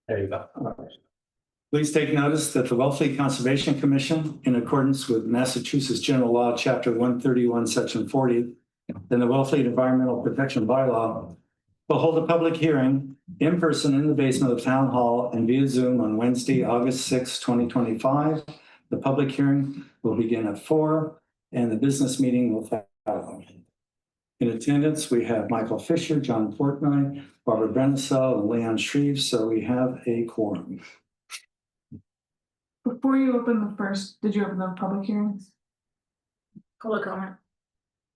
There you go. All right. Please take notice that the Wellfleet Conservation Commission, in accordance with Massachusetts General Law, Chapter 131, Section 40, and the Wellfleet Environmental Protection Bylaw, will hold a public hearing in person in the basement of Town Hall and via Zoom on Wednesday, August 6, 2025. The public hearing will begin at 4, and the business meeting will follow. In attendance, we have Michael Fisher, John Portnoy, Barbara Brennesel, and Leon Shreve, so we have a quorum. Before you open the first, did you open the public hearings? Public comment.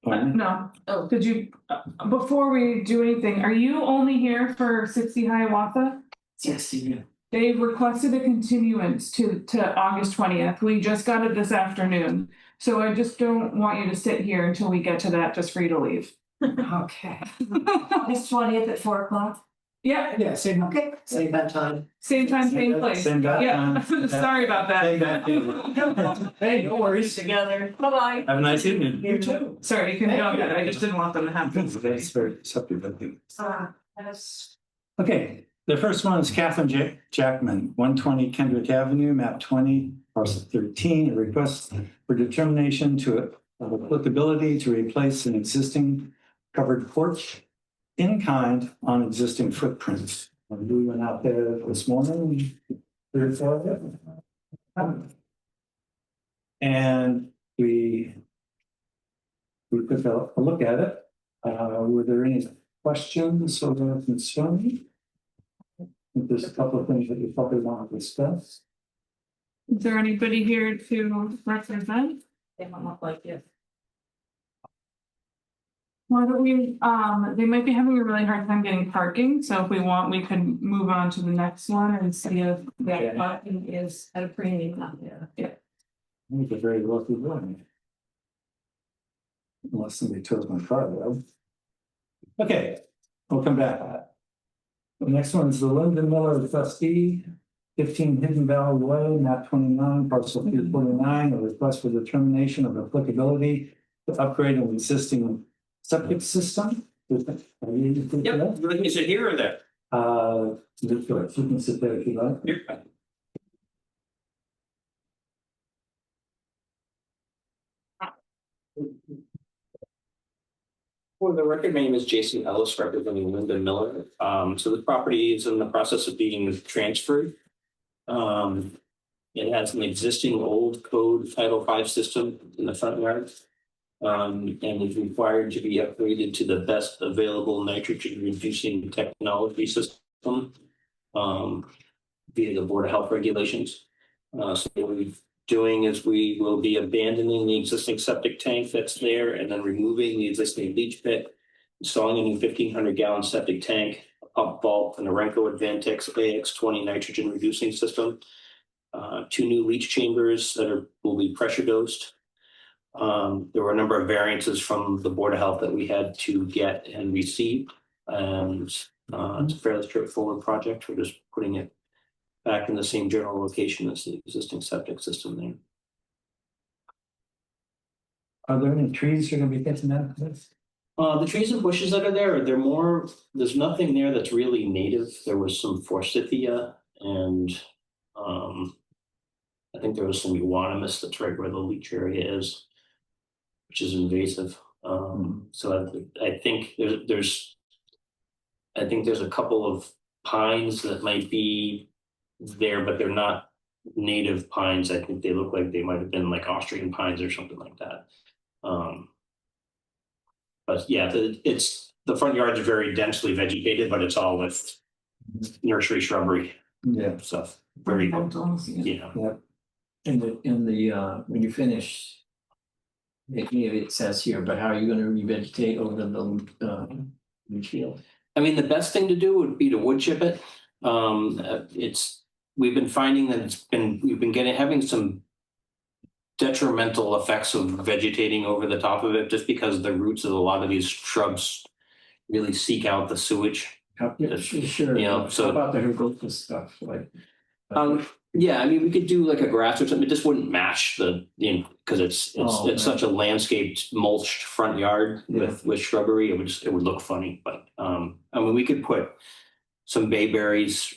No. Oh, did you, before we do anything, are you only here for 60 Hiawatha? Yes, you do. They've requested a continuance to August 20th. We just got it this afternoon. So I just don't want you to sit here until we get to that, just for you to leave. Okay. August 20th at 4 o'clock. Yeah. Yeah, same. Okay. Same bad time. Same time, same place. Same guy. Yeah. Sorry about that. Hey, no worries. Together. Bye-bye. Have a nice evening. You too. Sorry, you can go. I just didn't want them to happen. That's very acceptable, I think. Yes. Okay, the first one is Catherine Jackman, 120 Kendrick Avenue, map 20, parcel 13, a request for determination of applicability to replace an existing covered porch in kind on existing footprints. We went out there this morning, and we took a look at it. Were there any questions or concerns? I think there's a couple of things that you probably want to discuss. Is there anybody here to represent? They might look like you. Why don't we, they might be having a really hard time getting parking, so if we want, we can move on to the next one and see if that parking is at a premium out there. Yeah. I think it's a very lucky one. Unless somebody tows my car, though. Okay, we'll come back. The next one is the Lyndon Miller trustee, 15 Hidden Valley Way, map 29, parcel 249, a request for determination of applicability to upgrade an existing septic system. Yep, is it here or there? You can sit there if you like. Here. For the record, my name is Jason Ellis, representing Lyndon Miller. So the property is in the process of being transferred. It has an existing old code Title V system in the front yard. And is required to be upgraded to the best available nitrogen reducing technology system via the Board of Health regulations. So what we're doing is we will be abandoning the existing septic tank that's there and then removing the existing leach pit, installing a new 1,500 gallon septic tank, a pump vault, and a Renco Advantex AX20 nitrogen reducing system. 2 new leach chambers that will be pressure dosed. There were a number of variances from the Board of Health that we had to get and receive. And it's a fairly straightforward project. We're just putting it back in the same general location as the existing septic system there. Are there any trees you're going to be getting out of this? The trees and bushes that are there, there's nothing there that's really native. There was some forsythia and I think there was some euonymus that's right where the leach area is, which is invasive. So I think there's a couple of pines that might be there, but they're not native pines. I think they look like they might have been like Austrian pines or something like that. But yeah, the front yard's very densely vegetated, but it's all with nursery shrubbery. Yeah. Stuff. Very good. Yeah. Yeah. In the when you finish, it says here, but how are you going to revegetate over the leach field? I mean, the best thing to do would be to wood chip it. We've been finding that we've been having some detrimental effects of vegetating over the top of it, just because the roots of a lot of these shrubs really seek out the sewage. Yeah, sure. You know, so how about the herbaceous stuff like? Yeah, I mean, we could do like a grass or something. It just wouldn't match because it's such a landscaped, mulched front yard with shrubbery. It would look funny. But I mean, we could put some bayberries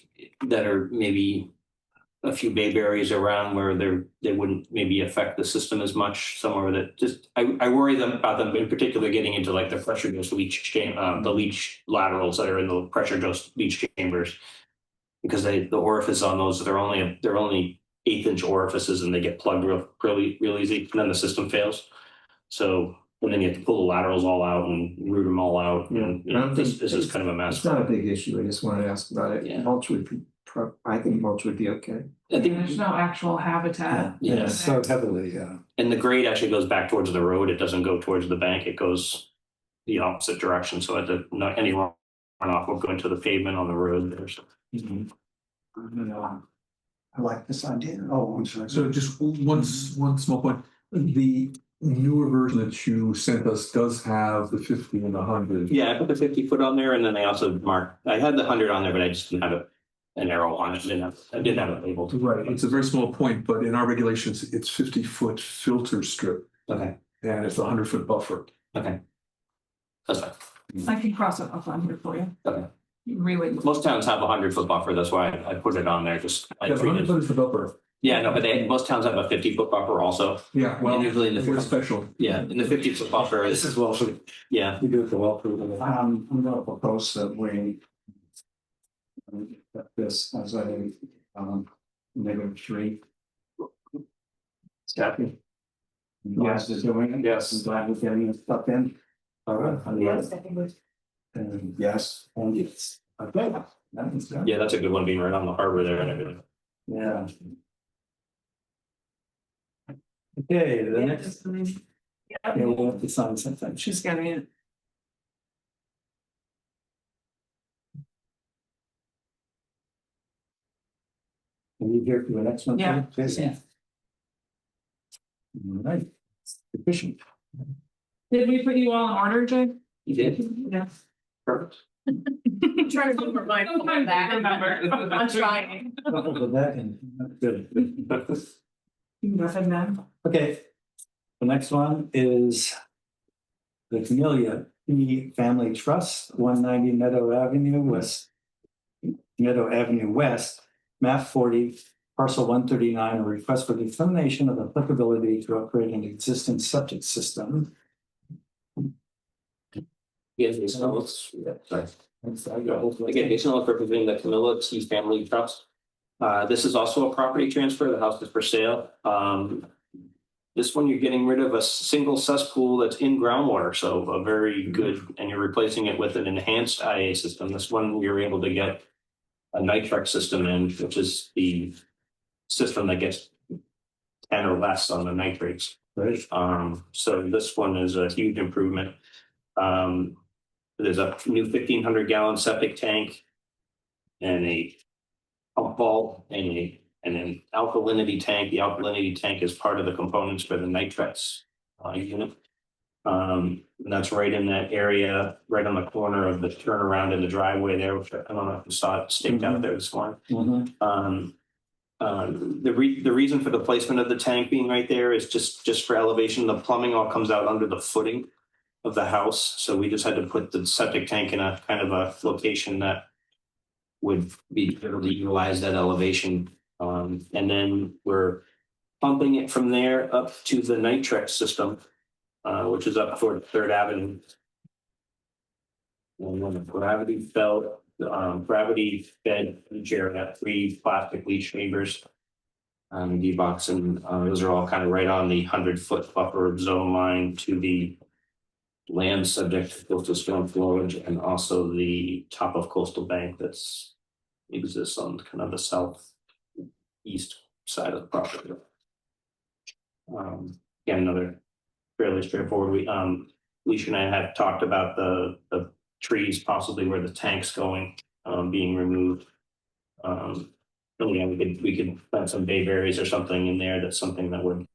that are maybe a few bayberries around where they wouldn't maybe affect the system as much, somewhere that just, I worry about them in particular getting into like the pressure dose leach the leach laterals that are in the pressure dose leach chambers. Because the orifice on those, they're only 1/8 inch orifices and they get plugged real easy, and then the system fails. So, and then you have to pull the laterals all out and root them all out, and this is kind of a mess. It's not a big issue, I just wanted to ask about it. Yeah. Mulch would be, I think mulch would be okay. I think, There's no actual habitat. yeah, So heavily, yeah. and the grade actually goes back towards the road, it doesn't go towards the bank, it goes the opposite direction, so not any runoff will go into the pavement on the road there, so. I like this idea. Oh, I'm sorry. So just one small point, the newer version that you sent us does have the 50 and the 100. Yeah, I put the 50-foot on there, and then I also marked, I had the 100 on there, but I just didn't have an arrow on it, I didn't have it labeled. Right, it's a very small point, but in our regulations, it's 50-foot filter strip Okay, and it's a 100-foot buffer. okay. That's fine. I can cross it off on here for you. Okay. Really. Most towns have a 100-foot buffer, that's why I put it on there, just. I Yeah, the 100 treated- foot is the buffer. Yeah, no, but most towns have a 50-foot buffer also. Yeah, well, And usually in the we're 50 special. Yeah, in the 50-foot buffer This is, is Wellfleet. yeah, We do it the Wellfleet. I'm gonna propose that we that this as a -3. Happy. Yes, is doing it. Yes. I'm glad we're getting this stuff in. All right. Yes, I think it's- And yes, and yes. Okay. That is good. yeah, that's a good one, being right on the harbor there and everything. Yeah. Okay, the Yeah, next, just, I mean, yeah, we'll have to sign something. she's getting it. Can you hear for the next one? Yeah. Jason? All right, efficient. Did we put you all in order, Jay? You did? Yeah. Perfect. I'm trying to remember my phone back. I'm trying. Go back and- Good. You can go ahead now. Okay, the next one is the Camellia P Family Trust, 190 Meadow Avenue West, map 40, parcel 139, a request for determination of applicability to upgrade an existing septic system. Again, Jason Ellis, sorry. Again, Jason Ellis representing the Camilla T Family Trust. This is also a property transfer. The house is for sale. This one, you're getting rid of a single cesspool that's in groundwater, so a very good, and you're replacing it with an enhanced IA system. This one, you're able to get a nitric system in, which is the system that gets 10 or less on the nitrates. Right. So this one is a huge improvement. There's a new 1,500 gallon septic tank and a pump vault and an alkalinity tank. The alkalinity tank is part of the components for the nitrates unit. And that's right in that area, right on the corner of the turnaround in the driveway there, which I don't know if you saw it staked out there this morning. The reason for the placement of the tank being right there is just for elevation. The plumbing all comes out under the footing of the house, so we just had to put the septic tank in a kind of a location that would be able to utilize that elevation. And then we're pumping it from there up to the Nitrex system, which is up toward 3rd Avenue. And when the gravity fed each area, 3 plastic leach chambers. D-box, and those are all kind of right on the 100-foot buffer zone line to the land subject to coastal storm flowage, and also the top of coastal bank that's exists on kind of the southeast side of the property. Again, another fairly straightforward. Leisha and I had talked about the trees possibly where the tank's going, being removed. Yeah, we could plant some bayberries or something in there. That's something that would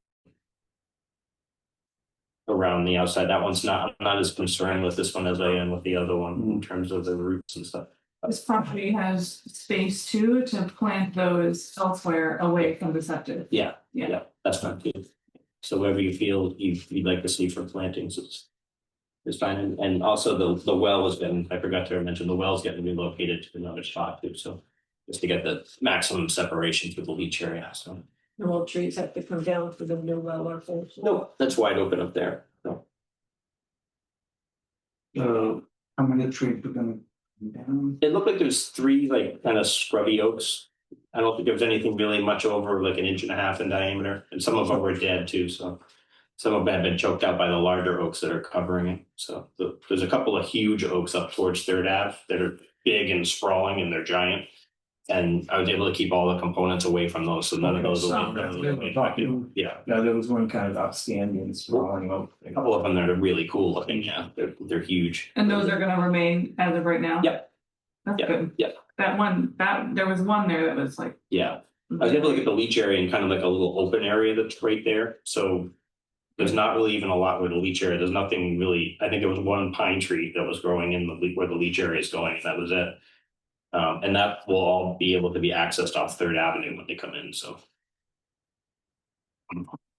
around the outside. That one's not as concerned with this one as I am with the other one in terms of the roots and stuff. This property has space too to plant those elsewhere away from the septic. Yeah, Yeah. that's fine too. So wherever you feel you'd like to see for plantings, it's is fine, and also the well has been, I forgot to mention, the well's getting relocated to another spot too, so. Just to get the maximum separation through the leach area, so. The old trees have to come down for the new well or things. No, that's wide open up there, so. How many trees are gonna come down? It looked like there's 3 like kind of scrubby oaks. I don't think there was anything really much over like 1.5 inches in diameter, and some of them were dead too, so. Some of them have been choked out by the larger oaks that are covering it, so there's a couple of huge oaks up towards Third Ave that are big and sprawling and they're giant. And I was able to keep all the components away from those, so none of those will be. Yeah, Yeah, there was one kind of outstanding sprawling oak. a couple of them that are really cool looking, yeah, they're huge. And those are gonna remain as of right now? Yep. That's Yeah, good. yeah. That one, there was one there that was like. Yeah, I was able to look at the leach area and kind of like a little open area that's right there, so. There's not really even a lot with the leach area, there's nothing really, I think there was one pine tree that was growing in where the leach area is going, and that was it. And that will all be able to be accessed off Third Avenue when they come in, so.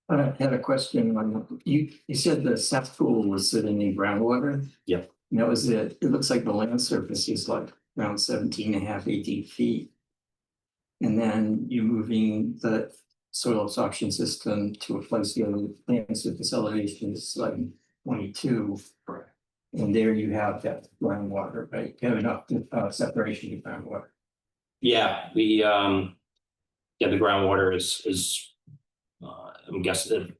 I had a question on, you said the cesspool was sitting in groundwater? Yep. And that was it. It looks like the land surface is like around 17.5, 18 feet. And then you're moving the soil absorption system to a place where the land surface elevation is like 22. Correct. And there you have that groundwater, right? You have enough separation to groundwater. Yeah, the groundwater is I'm guessing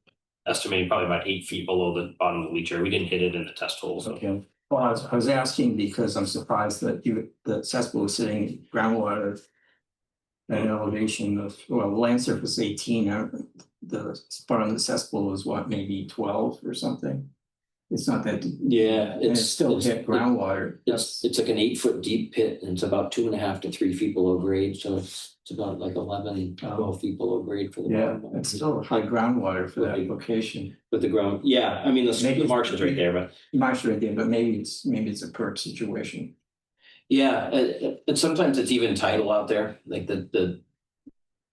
estimating probably about 8 feet below the bottom of the leach area. We didn't hit it in the test hole, so. Okay. Well, I was asking because I'm surprised that the cesspool is sitting in groundwater at an elevation of, well, land surface 18, the spot on the cesspool is what, maybe 12 or something? It's not that, Yeah, and it's still hit groundwater. It's like an 8-foot deep pit, and it's about 2.5 to 3 feet below grade, so it's about like 11, 12 feet below grade for the. Yeah, bottom. it's still high groundwater for that Right. location. With the ground, yeah, I mean, Maybe the marsh is right there, but. Marsh right there, but maybe it's a perk situation. Yeah, and sometimes it's even tidal out there, like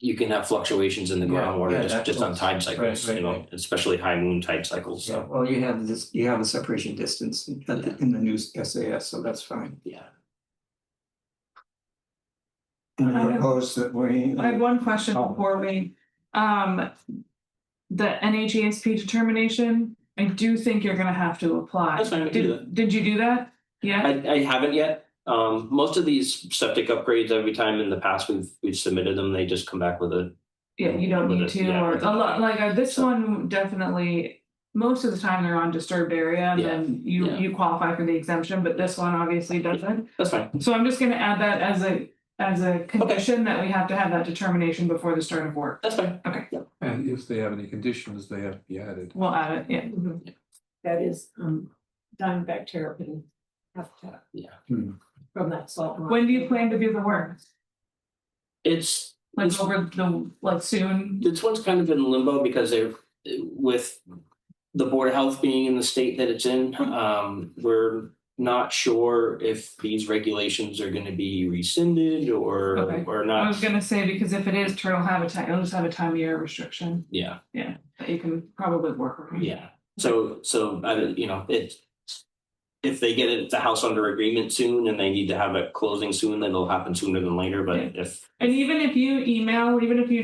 you can have fluctuations in the Yeah, groundwater yeah, just on that's- tide cycles, right, you know, right. especially high moon tide cycles, Yeah, so, well, you have a separation distance in the new SAS, so that's fine. yeah. And I propose that we. I have one question Oh. before we, the NHESP determination, I do think you're gonna have to apply. That's fine, we can do that. Did you do that? Yeah, I haven't yet. Most of these septic upgrades, every time in the past we've submitted them, they just come back with a. yeah, you don't need with to, yeah, or with a lot, like, this So- one definitely, most of the time they're on disturbed area, and Yeah, then yeah. you qualify for the exemption, but this one obviously doesn't. That's fine. So I'm just gonna add that as a condition that we have to have that determination before the start of work. That's fine. And if they have any conditions, they have to be added. We'll add it, yeah. That is, diamondback terrapin habitat. Yeah. From that salt. When do you plan to do the work? It's Like like soon? this one's kind of in limbo because they're with the Board of Health being in the state that it's in. We're not sure if these regulations are gonna be rescinded or Okay. I not. was gonna say, because if it is turtle habitat, you'll just have a time of year restriction Yeah, that you can probably work around. yeah. So I don't, you know, if they get the house under agreement soon and they need to have it closing soon, then it'll happen sooner than later, but if. And even if you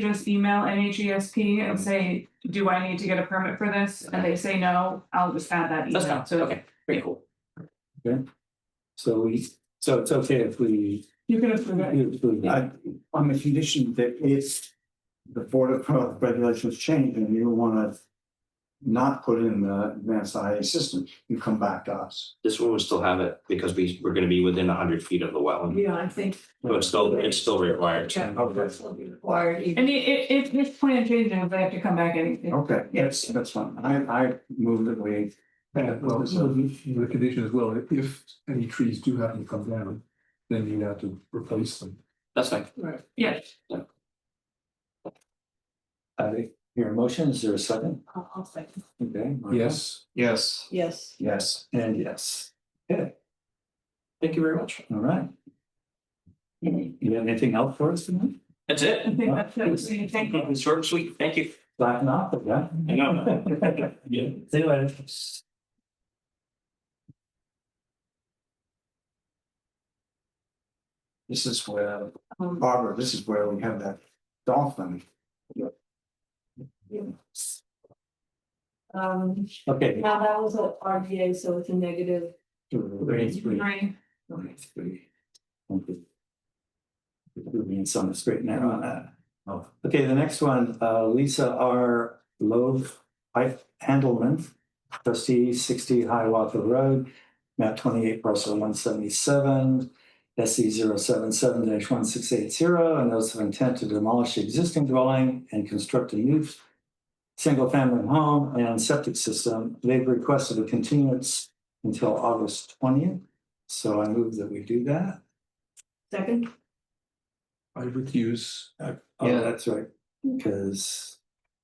just email NHESP and say, do I need to get a permit for this? And they say no, I'll just add that That's email. fine, So okay, very cool. So it's okay if we. you can approve it. On the condition that if the Board of Health regulations change and you wanna not put in the advanced IA system, you come back to us. This one will still have it because we're gonna be within 100 feet of the well. Yeah, I think. So it's still required. Check, that's will be required even. And if this plan changes, they have to come back anything. Okay, that's fine. I move that we. Well, the condition as well, if any trees do happen to come down, then you have to replace them. That's fine. Right. Yeah, Your motion, is there a second? I'll second. Okay. Michael? Yes. Yes. Yes. Yes, and yes. Okay, Thank you very much. all right. You have anything else for us tonight? That's it. I think that's it. Thank you. It's short and sweet. Thank you. Slacking off, yeah? I know. Yeah. See you later. This is where, Um, Barbara, this is where we have that dolphin. Okay. Now that was a RDA, so it's a negative. Three. Three. Three. Being some straighten out on that. Oh, okay, the next one, Lisa R. Love, Pipe Handelman, trustee, 60 Hiawatha Road, map 28, parcel 177, SC 077-1680, a notice of intent to demolish the existing dwelling and construct a new single-family home and septic system. They've requested a continuance until August 20th. So I move that we do that. Second. I recuse. Oh, Yeah. that's right, because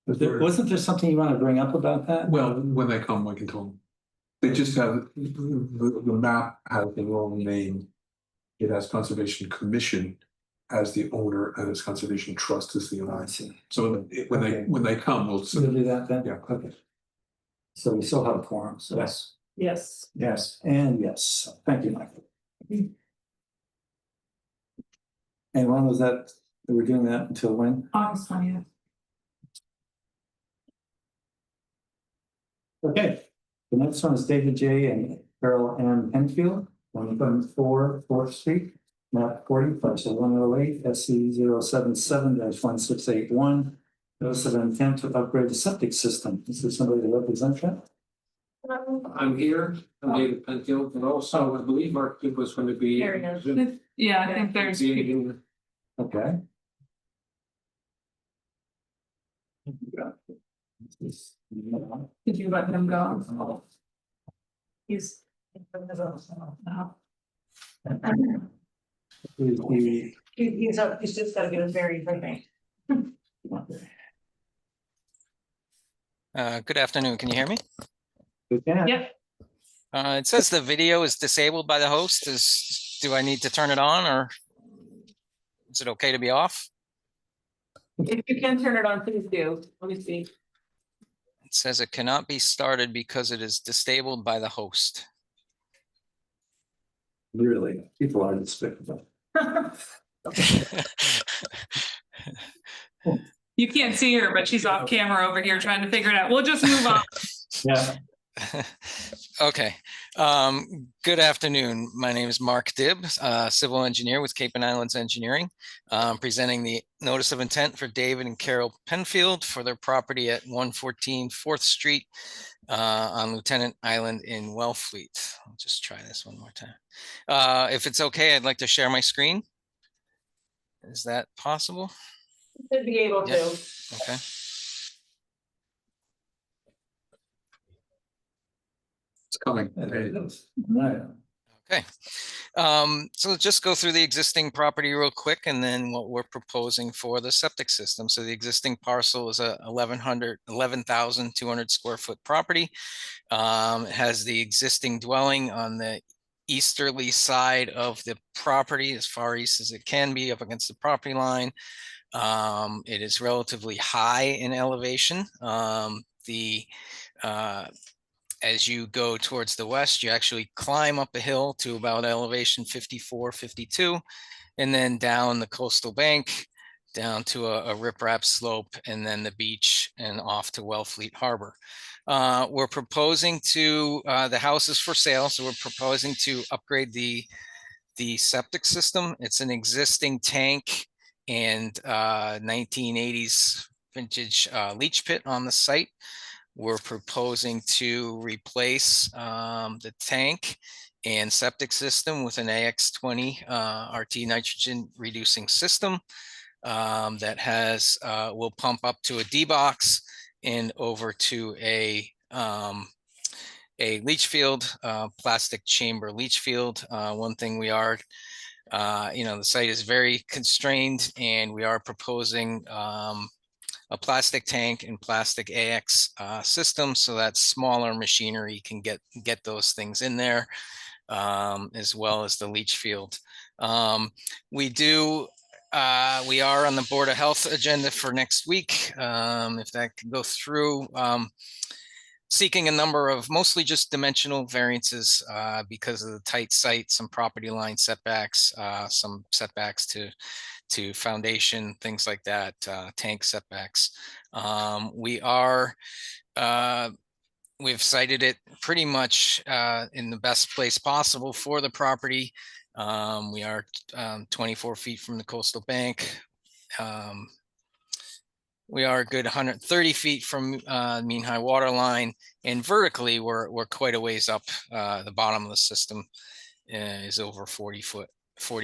There- wasn't there something you want to bring up about that? Well, when they come, I can tell them. They just have, the map has the wrong name. It has Conservation Commission as the owner and its Conservation Trust as the Oh, I owner. see. So Okay. when they come, we'll. We'll do that then? Yeah. Okay. So we still have a quorum, so. Yes. Yes. Yes, and yes, thank you, Michael. And when was that, we're doing that until when? August 20th. Okay, the next one is David J. and Carol M. Penfield, 1.4 4th Street, map 40, parcel 108, SC 077-1681. Notice of intent to upgrade the septic system. Is there somebody to represent that? I'm here, I'm David Penfield, and also I believe Mark Duke was going to be. There he is. Yeah, I think there's. Being- Okay. Did you let him go? He's. No. He's up, he's just gotta get his bearings, I think. Good afternoon. Can you hear me? Yep. It says the video is disabled by the host. Do I need to turn it on or is it okay to be off? If you can turn it on, please do. Let me see. It says it cannot be started because it is disabled by the host. Really, people are despicable. You can't see her, but she's off camera over here trying to figure it out. We'll just move on. Yeah. Okay. Good afternoon. My name is Mark Dibb, civil engineer with Cape and Islands Engineering, presenting the notice of intent for David and Carol Penfield for their property at 114 4th Street on Lieutenant Island in Wellfleet. I'll just try this one more time. If it's okay, I'd like to share my screen. Is that possible? Should be able to. Yep. Okay. It's coming. There it is. Right. Okay. So let's just go through the existing property real quick and then what we're proposing for the septic system. So the existing parcel is a 11,200 square foot property. It has the existing dwelling on the easterly side of the property, as far east as it can be, up against the property line. It is relatively high in elevation. As you go towards the west, you actually climb up a hill to about elevation 54, 52, and then down the coastal bank, down to a riprap slope, and then the beach and off to Wellfleet Harbor. We're proposing to, the house is for sale, so we're proposing to upgrade the septic system. It's an existing tank and 1980s vintage leach pit on the site. We're proposing to replace the tank and septic system with an AX20 RT nitrogen reducing system that has will pump up to a D box and over to a leach field, plastic chamber leach field. One thing we are, the site is very constrained, and we are proposing a plastic tank and plastic AX system so that smaller machinery can get those things in there, as well as the leach field. We are on the Board of Health agenda for next week. If that can go through, seeking a number of mostly just dimensional variances because of the tight site, some property line setbacks, some setbacks to foundation, things like that, tank setbacks. We've cited it pretty much in the best place possible for the property. We are 24 feet from the coastal bank. We are a good 130 feet from mean high water line, and vertically we're quite a ways up. The bottom of the system is over 40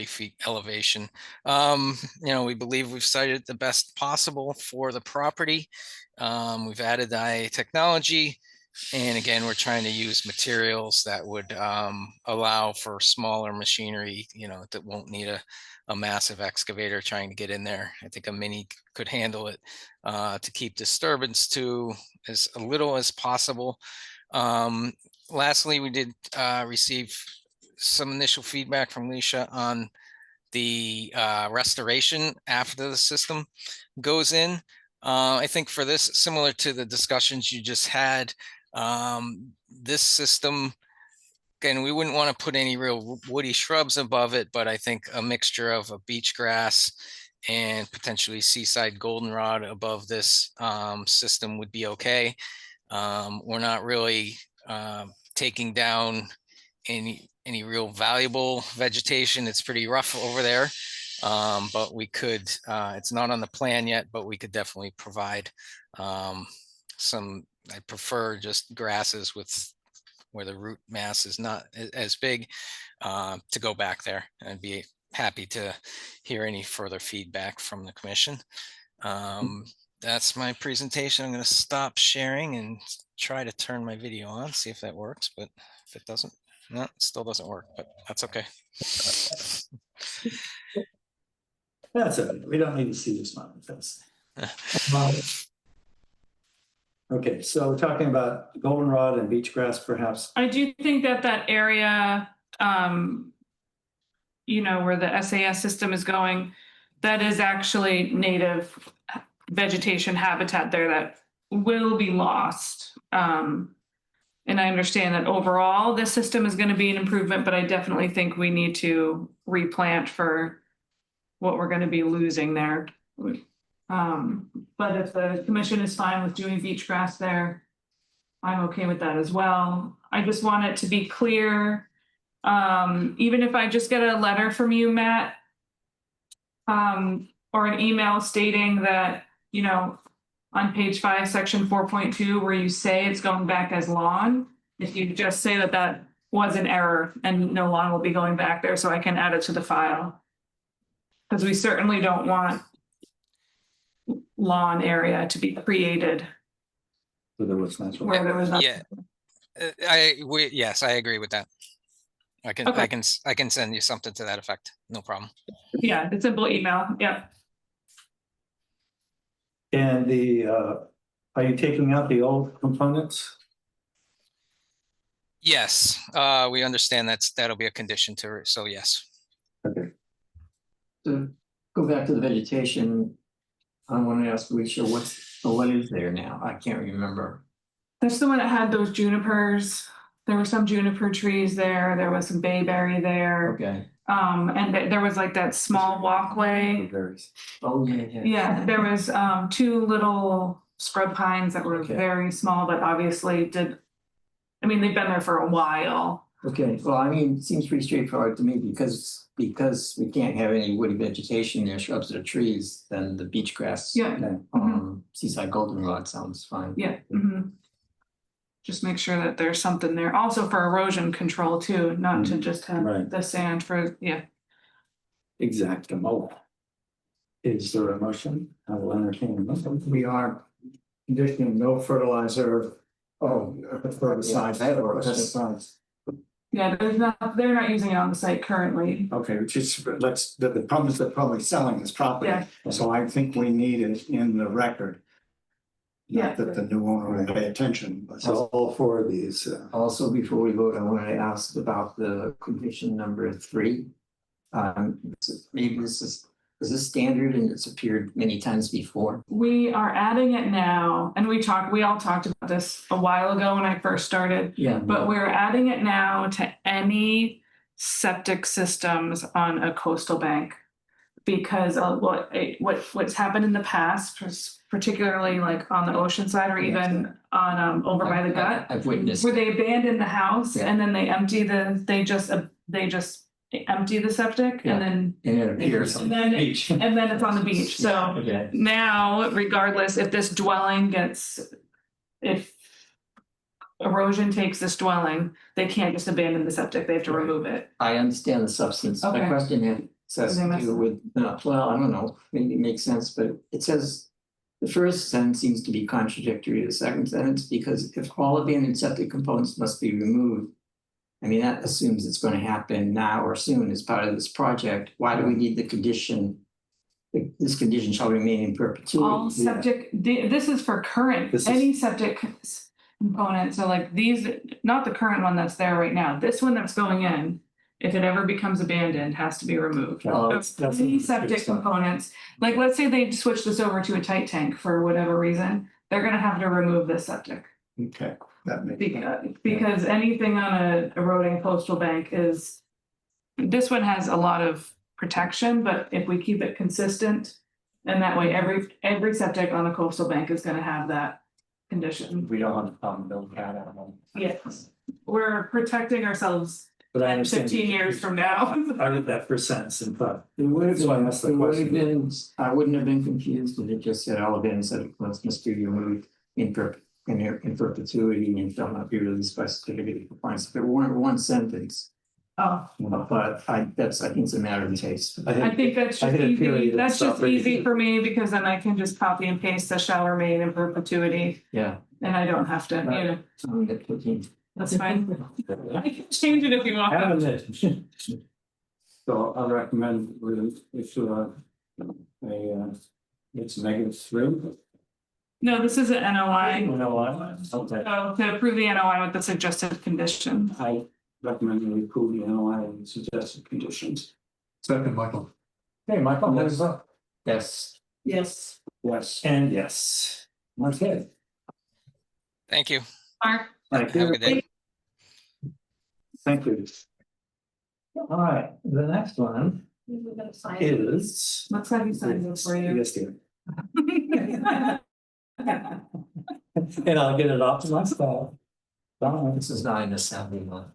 feet elevation. We believe we've cited the best possible for the property. We've added the IA technology. And again, we're trying to use materials that would allow for smaller machinery, that won't need a massive excavator trying to get in there. I think a mini could handle it to keep disturbance to as little as possible. Lastly, we did receive some initial feedback from Leisha on the restoration after the system goes in. I think for this, similar to the discussions you just had, this system, again, we wouldn't want to put any real woody shrubs above it, but I think a mixture of a beach grass and potentially seaside goldenrod above this system would be okay. We're not really taking down any real valuable vegetation. It's pretty rough over there, but we could, it's not on the plan yet, but we could definitely provide some, I prefer just grasses with where the root mass is not as big to go back there. I'd be happy to hear any further feedback from the commission. That's my presentation. I'm going to stop sharing and try to turn my video on, see if that works, but if it doesn't, no, it still doesn't work, but that's okay. That's it. We don't need to see this one. Okay, so we're talking about goldenrod and beach grass, perhaps. I do think that area, where the SAS system is going, that is actually native vegetation habitat there that will be lost. And I understand that overall this system is going to be an improvement, but I definitely think we need to replant for what we're going to be losing there. But if the commission is fine with doing beach grass there, I'm okay with that as well. I just want it to be clear. Even if I just get a letter from you, Matt, or an email stating that, on page 5, section 4.2, where you say it's going back as lawn, if you just say that was an error and no lawn will be going back there, so I can add it to the file. Because we certainly don't want lawn area to be created Where there was natural. where there was nothing. Yeah, yes, I agree with that. I can, Okay. I can send you something to that effect. No problem. Yeah, the simple email. Yeah. And are you taking out the old components? Yes, we understand that'll be a condition to it. So yes. Okay. To go back to the vegetation, I want to ask Alicia, what is there now? I can't remember. That's the one that had those junipers. There were some juniper trees there. There was some bayberry there. Okay. And there was like that small walkway. Oh, yeah. Yeah, there was 2 little scrub pines that were Okay. very small, but obviously they've been there for a while. Okay, well, it seems pretty straightforward to me because we can't have any woody vegetation there, shrubs or trees, then the beach grass. Yeah. Seaside goldenrod sounds fine. Yeah. Just make sure that there's something there. Also for erosion control too, not to just have Right. the sand for, yeah. Exactamo. Is there a motion? I will entertain a motion. We are conditioning no fertilizer. Herbicides or pesticides. Yeah, they're not using it on the site currently. Okay, the problem is they're probably selling this property. Yeah. So I think we need it in the record. Yeah. Not that the new owner will pay attention, but. So all 4 of these. Also, before we vote, I wanted to ask about the condition number 3. Maybe this is Is this standard and it's appeared many times before? We are adding it now, and we all talked about this a while ago when I first started, Yeah. but we're adding it now to any septic systems on a coastal bank. Because of what's happened in the past, particularly like on the ocean side or even on over by the gut, I've witnessed. where they abandon the house Yeah. and then they just empty the septic Yeah. and then And it appears. and then it's on the beach. So Okay. now, regardless if this dwelling if erosion takes this dwelling, they can't just abandon the septic. They have to remove it. I understand the substance. My Okay. question has to do with, well, I don't know, maybe it makes sense, but it says the first sentence seems to be contradictory to the second sentence, because if all abandoned septic components must be removed, I mean, that assumes it's going to happen now or soon as part of this project. Why do we need the condition? This condition shall remain in perpetuity. All septic, this is for current, This is- any septic component, so like these, not the current one that's there right now, this one that's going in, if it ever becomes abandoned, has to be removed. Oh, that's- Any septic components, like let's say they switch this over to a tight tank for whatever reason, they're gonna have to remove this septic. Okay, that makes sense. Because anything on a eroding coastal bank is, this one has a lot of protection, but if we keep it consistent, and that way every septic on a coastal bank is gonna have that condition. We don't want to build cat out of them. Yes, we're protecting ourselves But I 10, understand. 15 years from now. I read that first sentence and thought, It would have So I been, asked the it would have question. been, I wouldn't have been confused if it just said all abandoned septic components must be removed in perpetuity and shall not be released by certificate of compliance. If it weren't one sentence, Oh, but I think it's a matter of taste. I think that's I just hit a easy, period that's and just stopped reading. easy for me, because then I can just copy and paste the shall remain in perpetuity, Yeah. and I don't have to, you know, Something that put me- that's fine. I can change it if you want. have it. So I recommend we issue it's -3. No, this is an NOI, You know what? Okay. so to approve the NOI with the suggested condition. I recommend we approve the NOI and suggested conditions. Second, Michael. Hey, Michael, hands up. Yes. Yes. Yes. And yes. Okay. Thank you. Mark? Thank Have a good day. Thank you. All right, the next one is. Let's have you sign this for you. Yes, dear. And I'll get it off to my spot. This is not an assembly line.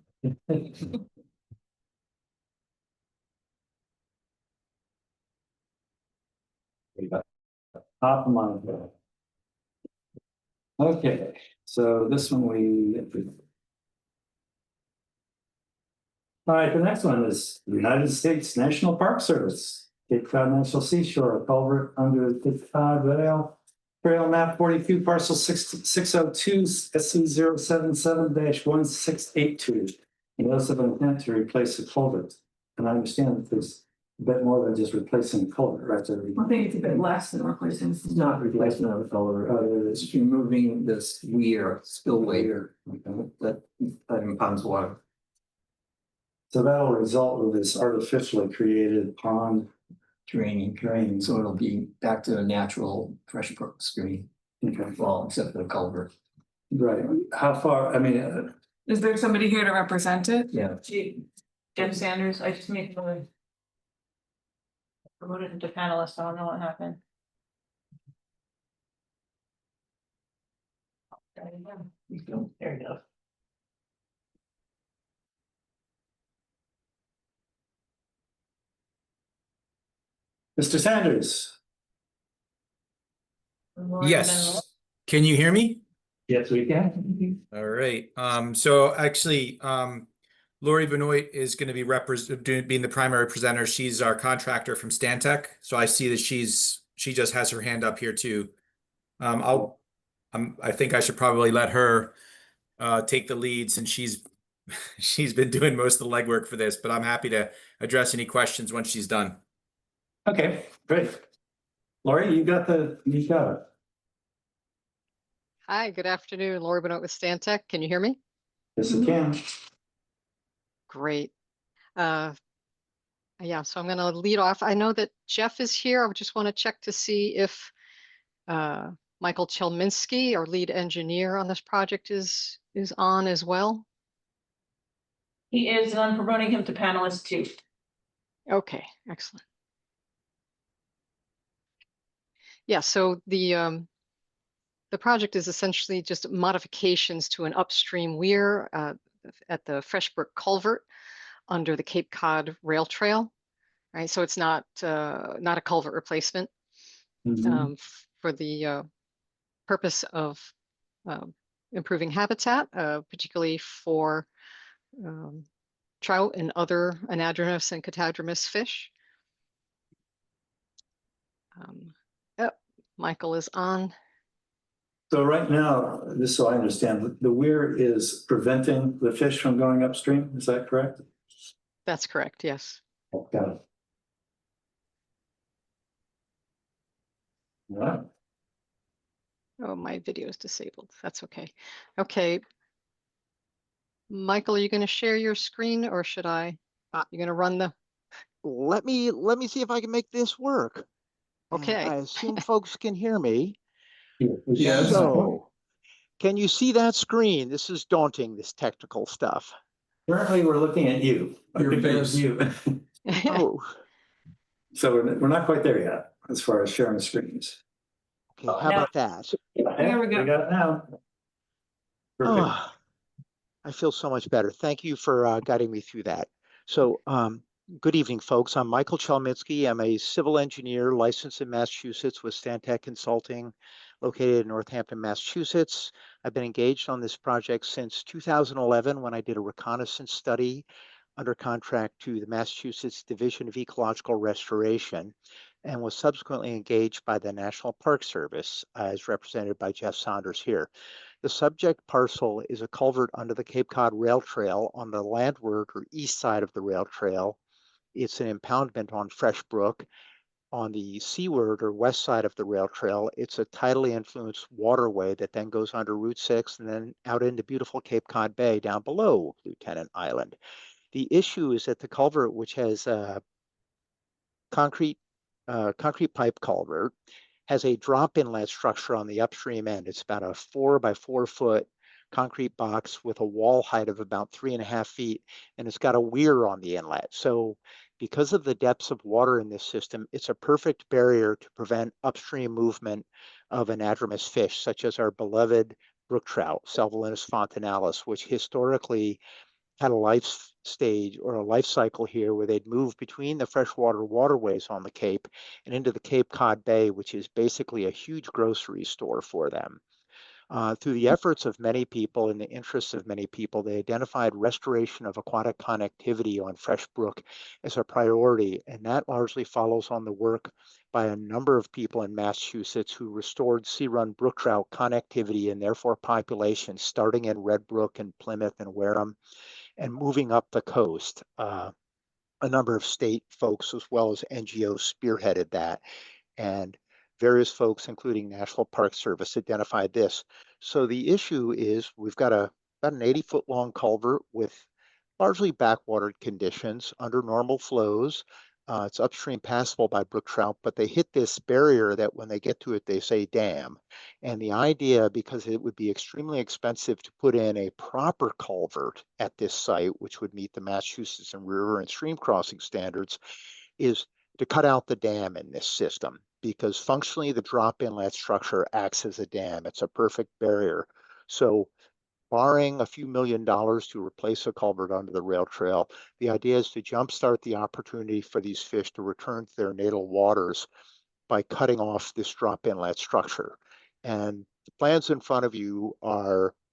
Top of my head. Okay, so this one we. All right, the next one is the United States National Park Service, Cape Cod National Seashore, culvert under Cape Cod Trail map 42, parcel 602, SC 077-1682. Notice of intent to replace the culvert. And I understand that there's a bit more than just replacing the culvert, right? There. I think it's a bit less than replacing. It's not replacement of the color, it's removing this weir, spillway that impounds water. So that'll result with this artificially created pond Draining, so it'll be back to a natural fresh brook stream, Okay, well, except for the culvert. right. How far, I mean, Is there somebody here to represent it? Yeah. Jim Sanders, I just made the. Promoted into panelist, I don't know what happened. There you go. There you go. Mr. Sanders. Yes. Can you hear me? Yes, we can. All right. So actually, Lori Benoit is going to be being the primary presenter. She's our contractor from Stantec. So I see that she just has her hand up here too. I think I should probably let her take the lead since she's been doing most of the legwork for this, but I'm happy to address any questions once she's done. Okay, great. Lori, you got it. Hi, good afternoon. Lori Benoit with Stantec. Can you hear me? Yes, you can. Great. I Yeah, so I'm going to lead off. I know that Jeff is here. I just want to check to see if Michael Chelminski, our lead engineer on this project, is on as well. He is, and I'm promoting him to panelist too. Okay, excellent. Yeah, so the project is essentially just modifications to an upstream weir at the Freshbrook Culvert under the Cape Cod Rail Trail. Right, so it's not a culvert replacement for the purpose of improving habitat, particularly for trout and other anadromous and catadromous fish. Oh, Michael is on. So right now, just so I understand, the weir is preventing the fish from going upstream, is that correct? That's correct, yes. Got it. All right. Oh, my video is disabled. That's okay. Okay. Michael, are you going to share your screen or should I? You're going to run the. Let me see if I can make this work. Okay. I assume folks can hear me. Yes. So, can you see that screen? This is daunting, this technical stuff. Currently, we're looking at you. Your face. You. Oh, So we're not quite there yet, as far as sharing screens. okay. How about that? There we go. We got it now. Perfect. Oh, I feel so much better. Thank you for guiding me through that. So, good evening, folks. I'm Michael Chelminski. I'm a civil engineer licensed in Massachusetts with Stantec Consulting, located in Northampton, Massachusetts. I've been engaged on this project since 2011 when I did a reconnaissance study under contract to the Massachusetts Division of Ecological Restoration and was subsequently engaged by the National Park Service as represented by Jeff Saunders here. The subject parcel is a culvert under the Cape Cod Rail Trail on the landward or east side of the rail trail. It's an impoundment on Fresh Brook. On the seaward or west side of the rail trail, it's a tidally influenced waterway that then goes under Route 6 and then out into beautiful Cape Cod Bay down below Lieutenant Island. The issue is that the culvert, which has a concrete pipe culvert, has a drop inlet structure on the upstream end. It's about a 4 by 4 foot concrete box with a wall height of about 3.5 feet, and it's got a weir on the inlet. So because of the depths of water in this system, it's a perfect barrier to prevent upstream movement of anadromous fish, such as our beloved brook trout, Salvelinus fontinalis, which historically had a life stage or a life cycle here where they'd move between the freshwater waterways on the Cape and into the Cape Cod Bay, which is basically a huge grocery store for them. Through the efforts of many people and the interests of many people, they identified restoration of aquatic connectivity on Fresh Brook as a priority, and that largely follows on the work by a number of people in Massachusetts who restored sea-run brook trout connectivity and therefore populations starting in Red Brook and Plymouth and Wareham and moving up the coast. A number of state folks as well as NGOs spearheaded that, and various folks, including National Park Service, identified this. So the issue is we've got about an 80-foot long culvert with largely backwatered conditions under normal flows. It's upstream passable by brook trout, but they hit this barrier that when they get to it, they say dam. And the idea, because it would be extremely expensive to put in a proper culvert at this site, which would meet the Massachusetts and river and stream crossing standards, is to cut out the dam in this system, because functionally the drop inlet structure acts as a dam. It's a perfect barrier. So barring a few $1,000,000 to replace a culvert under the rail trail, the idea is to jumpstart the opportunity for these fish to return to their natal waters by cutting off this drop inlet structure. And the plans in front of you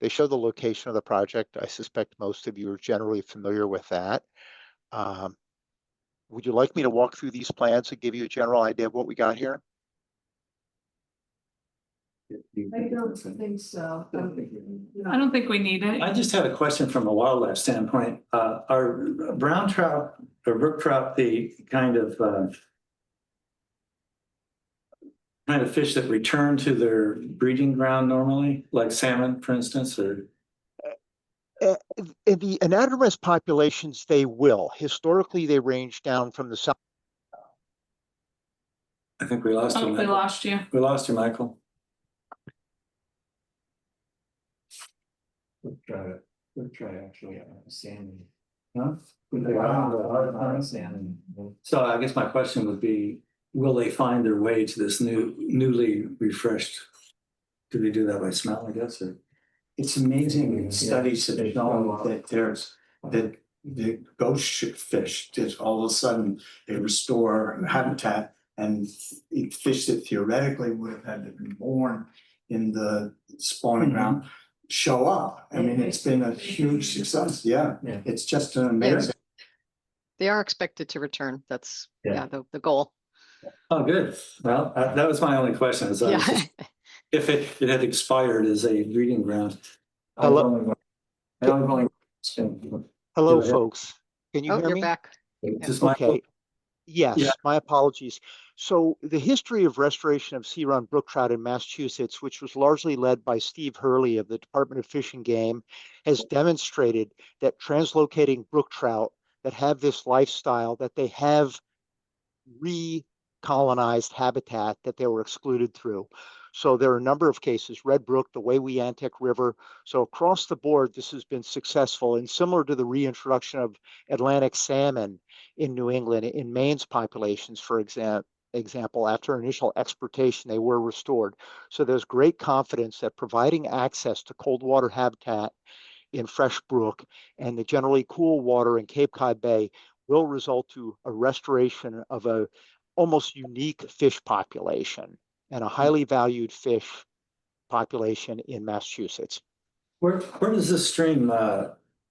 they show the location of the project. I suspect most of you are generally familiar with that. Would you like me to walk through these plans and give you a general idea of what we got here? I don't think so. I don't think we need it. I just had a question from a wildlife standpoint. Are brown trout or brook trout the kind of fish that return to their breeding ground normally, like salmon, for instance, or? In the anadromous populations, they will. Historically, they range down from the south. I think we lost you. Oh, we Michael. lost you. We lost you, Michael. Good try actually understanding. Huh? So I guess my question would be, will they find their way to this newly refreshed? Do they do that by smell, I guess, or? It's amazing studies have shown that that the ghost fish, that all of a sudden they restore habitat, and fish that theoretically would have had to be born in the spawning ground show up. I mean, it's been a huge success. Yeah, it's just an amazing. They are expected to return. That's, Yeah. the goal. Oh, good. Well, that was my only question. Is I was Yeah. just, if it had expired as a breeding ground. Hello, Go hello, ahead. folks. Can you Oh, hear you're me? back. Just Michael. Okay. Yes, Yeah. my apologies. So the history of restoration of sea run brook trout in Massachusetts, which was largely led by Steve Hurley of the Department of Fish and Game, has demonstrated that translocating brook trout that have this lifestyle, that they have recolonized habitat that they were excluded through. So there are a number of cases, Red Brook, the Wayweantic River. So across the board, this has been successful, and similar to the reintroduction of Atlantic salmon in New England, in Maine's populations, for example, after initial exportation, they were restored. So there's great confidence that providing access to cold water habitat in Fresh Brook and the generally cool water in Cape Cod Bay will result to a restoration of a almost unique fish population and a highly valued fish population in Massachusetts. Where does this stream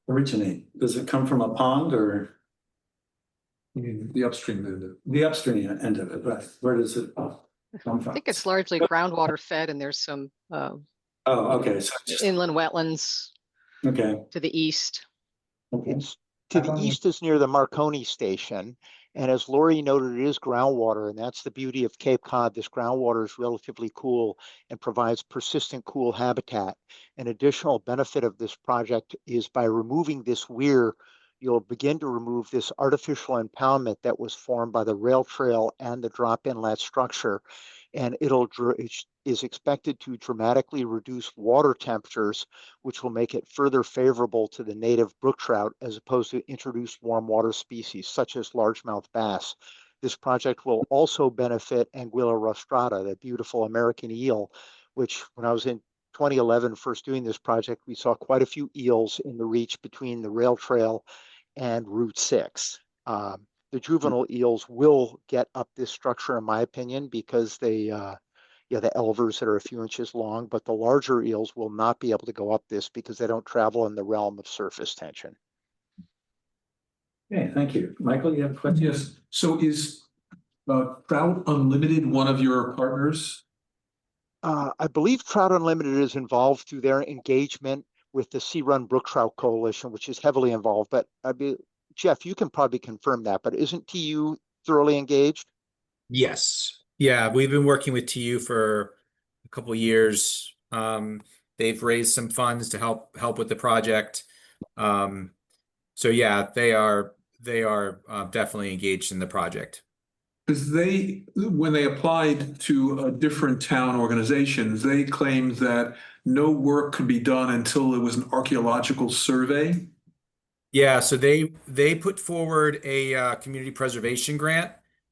originate? Does it come from a pond or You mean the upstream end of it? the upstream end of it? Right. Where does it come I from? think it's largely groundwater fed, and there's some Oh, okay. So just, inland wetlands okay. to the east. Okay. It's to the east is near the Marconi station. And as Lori noted, it is groundwater, and that's the beauty of Cape Cod. This groundwater is relatively cool and provides persistent cool habitat. An additional benefit of this project is by removing this weir, you'll begin to remove this artificial impoundment that was formed by the rail trail and the drop inlet structure. And it is expected to dramatically reduce water temperatures, which will make it further favorable to the native brook trout as opposed to introduced warm water species such as largemouth bass. This project will also benefit Anguilla rostrata, the beautiful American eel, which when I was in 2011 first doing this project, we saw quite a few eels in the reach between the rail trail and Route 6. The juvenile eels will get up this structure, in my opinion, because the elvers that are a few inches long, but the larger eels will not be able to go up this because they don't travel in the realm of surface tension. Okay, thank you. Michael, you have a question? Yes, so is Trout Unlimited one of your partners? I believe Trout Unlimited is involved through their engagement with the Sea Run Brook Trout Coalition, which is heavily involved. But Jeff, you can probably confirm that, but isn't TU thoroughly engaged? Yes. Yeah, we've been working with TU for a couple of years. They've raised some funds to help with the project. So yeah, they are definitely engaged in the project. Because when they applied to a different town organizations, they claimed that no work could be done until there was an archaeological survey. Yeah, so they put forward a community preservation grant,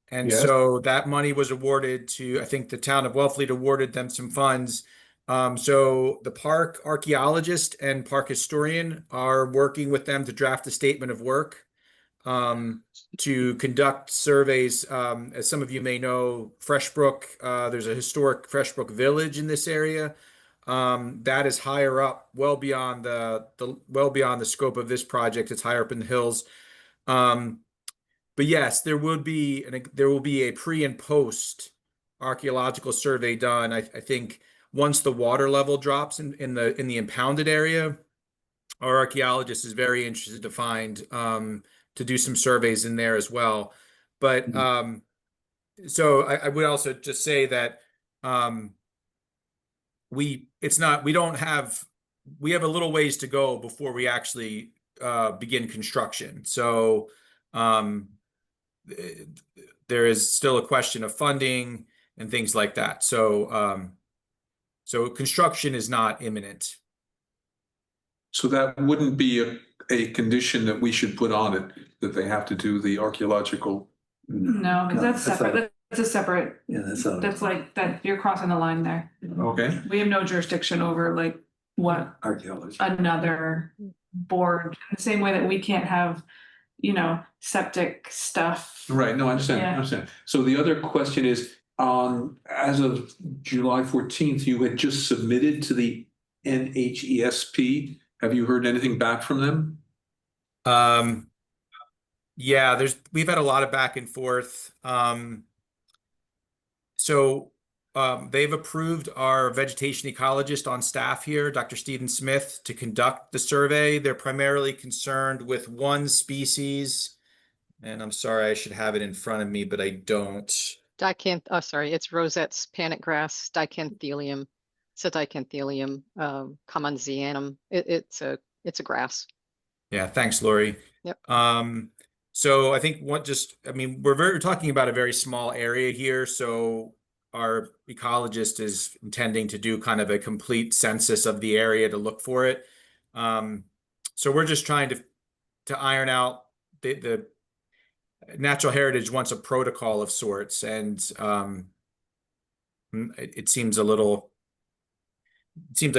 and Yes. so that money was awarded to, I think the town of Wellfleet awarded them some funds. So the park archaeologist and park historian are working with them to draft a statement of work to conduct surveys. As some of you may know, Freshbrook, there's a historic Freshbrook village in this area. That is higher up, well beyond the scope of this project. It's higher up in the hills. But yes, there will be a pre and post archaeological survey done. I think once the water level drops in the impounded area, our archaeologist is very interested to do some surveys in there as well. But so I would also just say that we don't have we have a little ways to go before we actually begin construction. So there is still a question of funding and things like that. So so construction is not imminent. So that wouldn't be a condition that we should put on it, that they have to do the archaeological. No, because that's separate. That's a separate, Yeah, that's like that, you're crossing the line there. Okay, We have no jurisdiction over like what archaeology. another board, the same way that we can't have, you know, septic stuff. right, no, I understand, I Yeah. understand. So the other question is, as of July 14th, you had just submitted to the NHESP. Have you heard anything back from them? Yeah, we've had a lot of back and forth. So they've approved our vegetation ecologist on staff here, Dr. Stephen Smith, to conduct the survey. They're primarily concerned with one species, and I'm sorry, I should have it in front of me, but I don't. It's rosette's panic grass, dicanthelium, sedicanthelium, commonsianum. It's a grass. Yeah, thanks, Lori. Yep. So I think we're talking about a very small area here. So our ecologist is intending to do kind of a complete census of the area to look for it. So we're just trying to iron out the Natural Heritage wants a protocol of sorts, and it seems like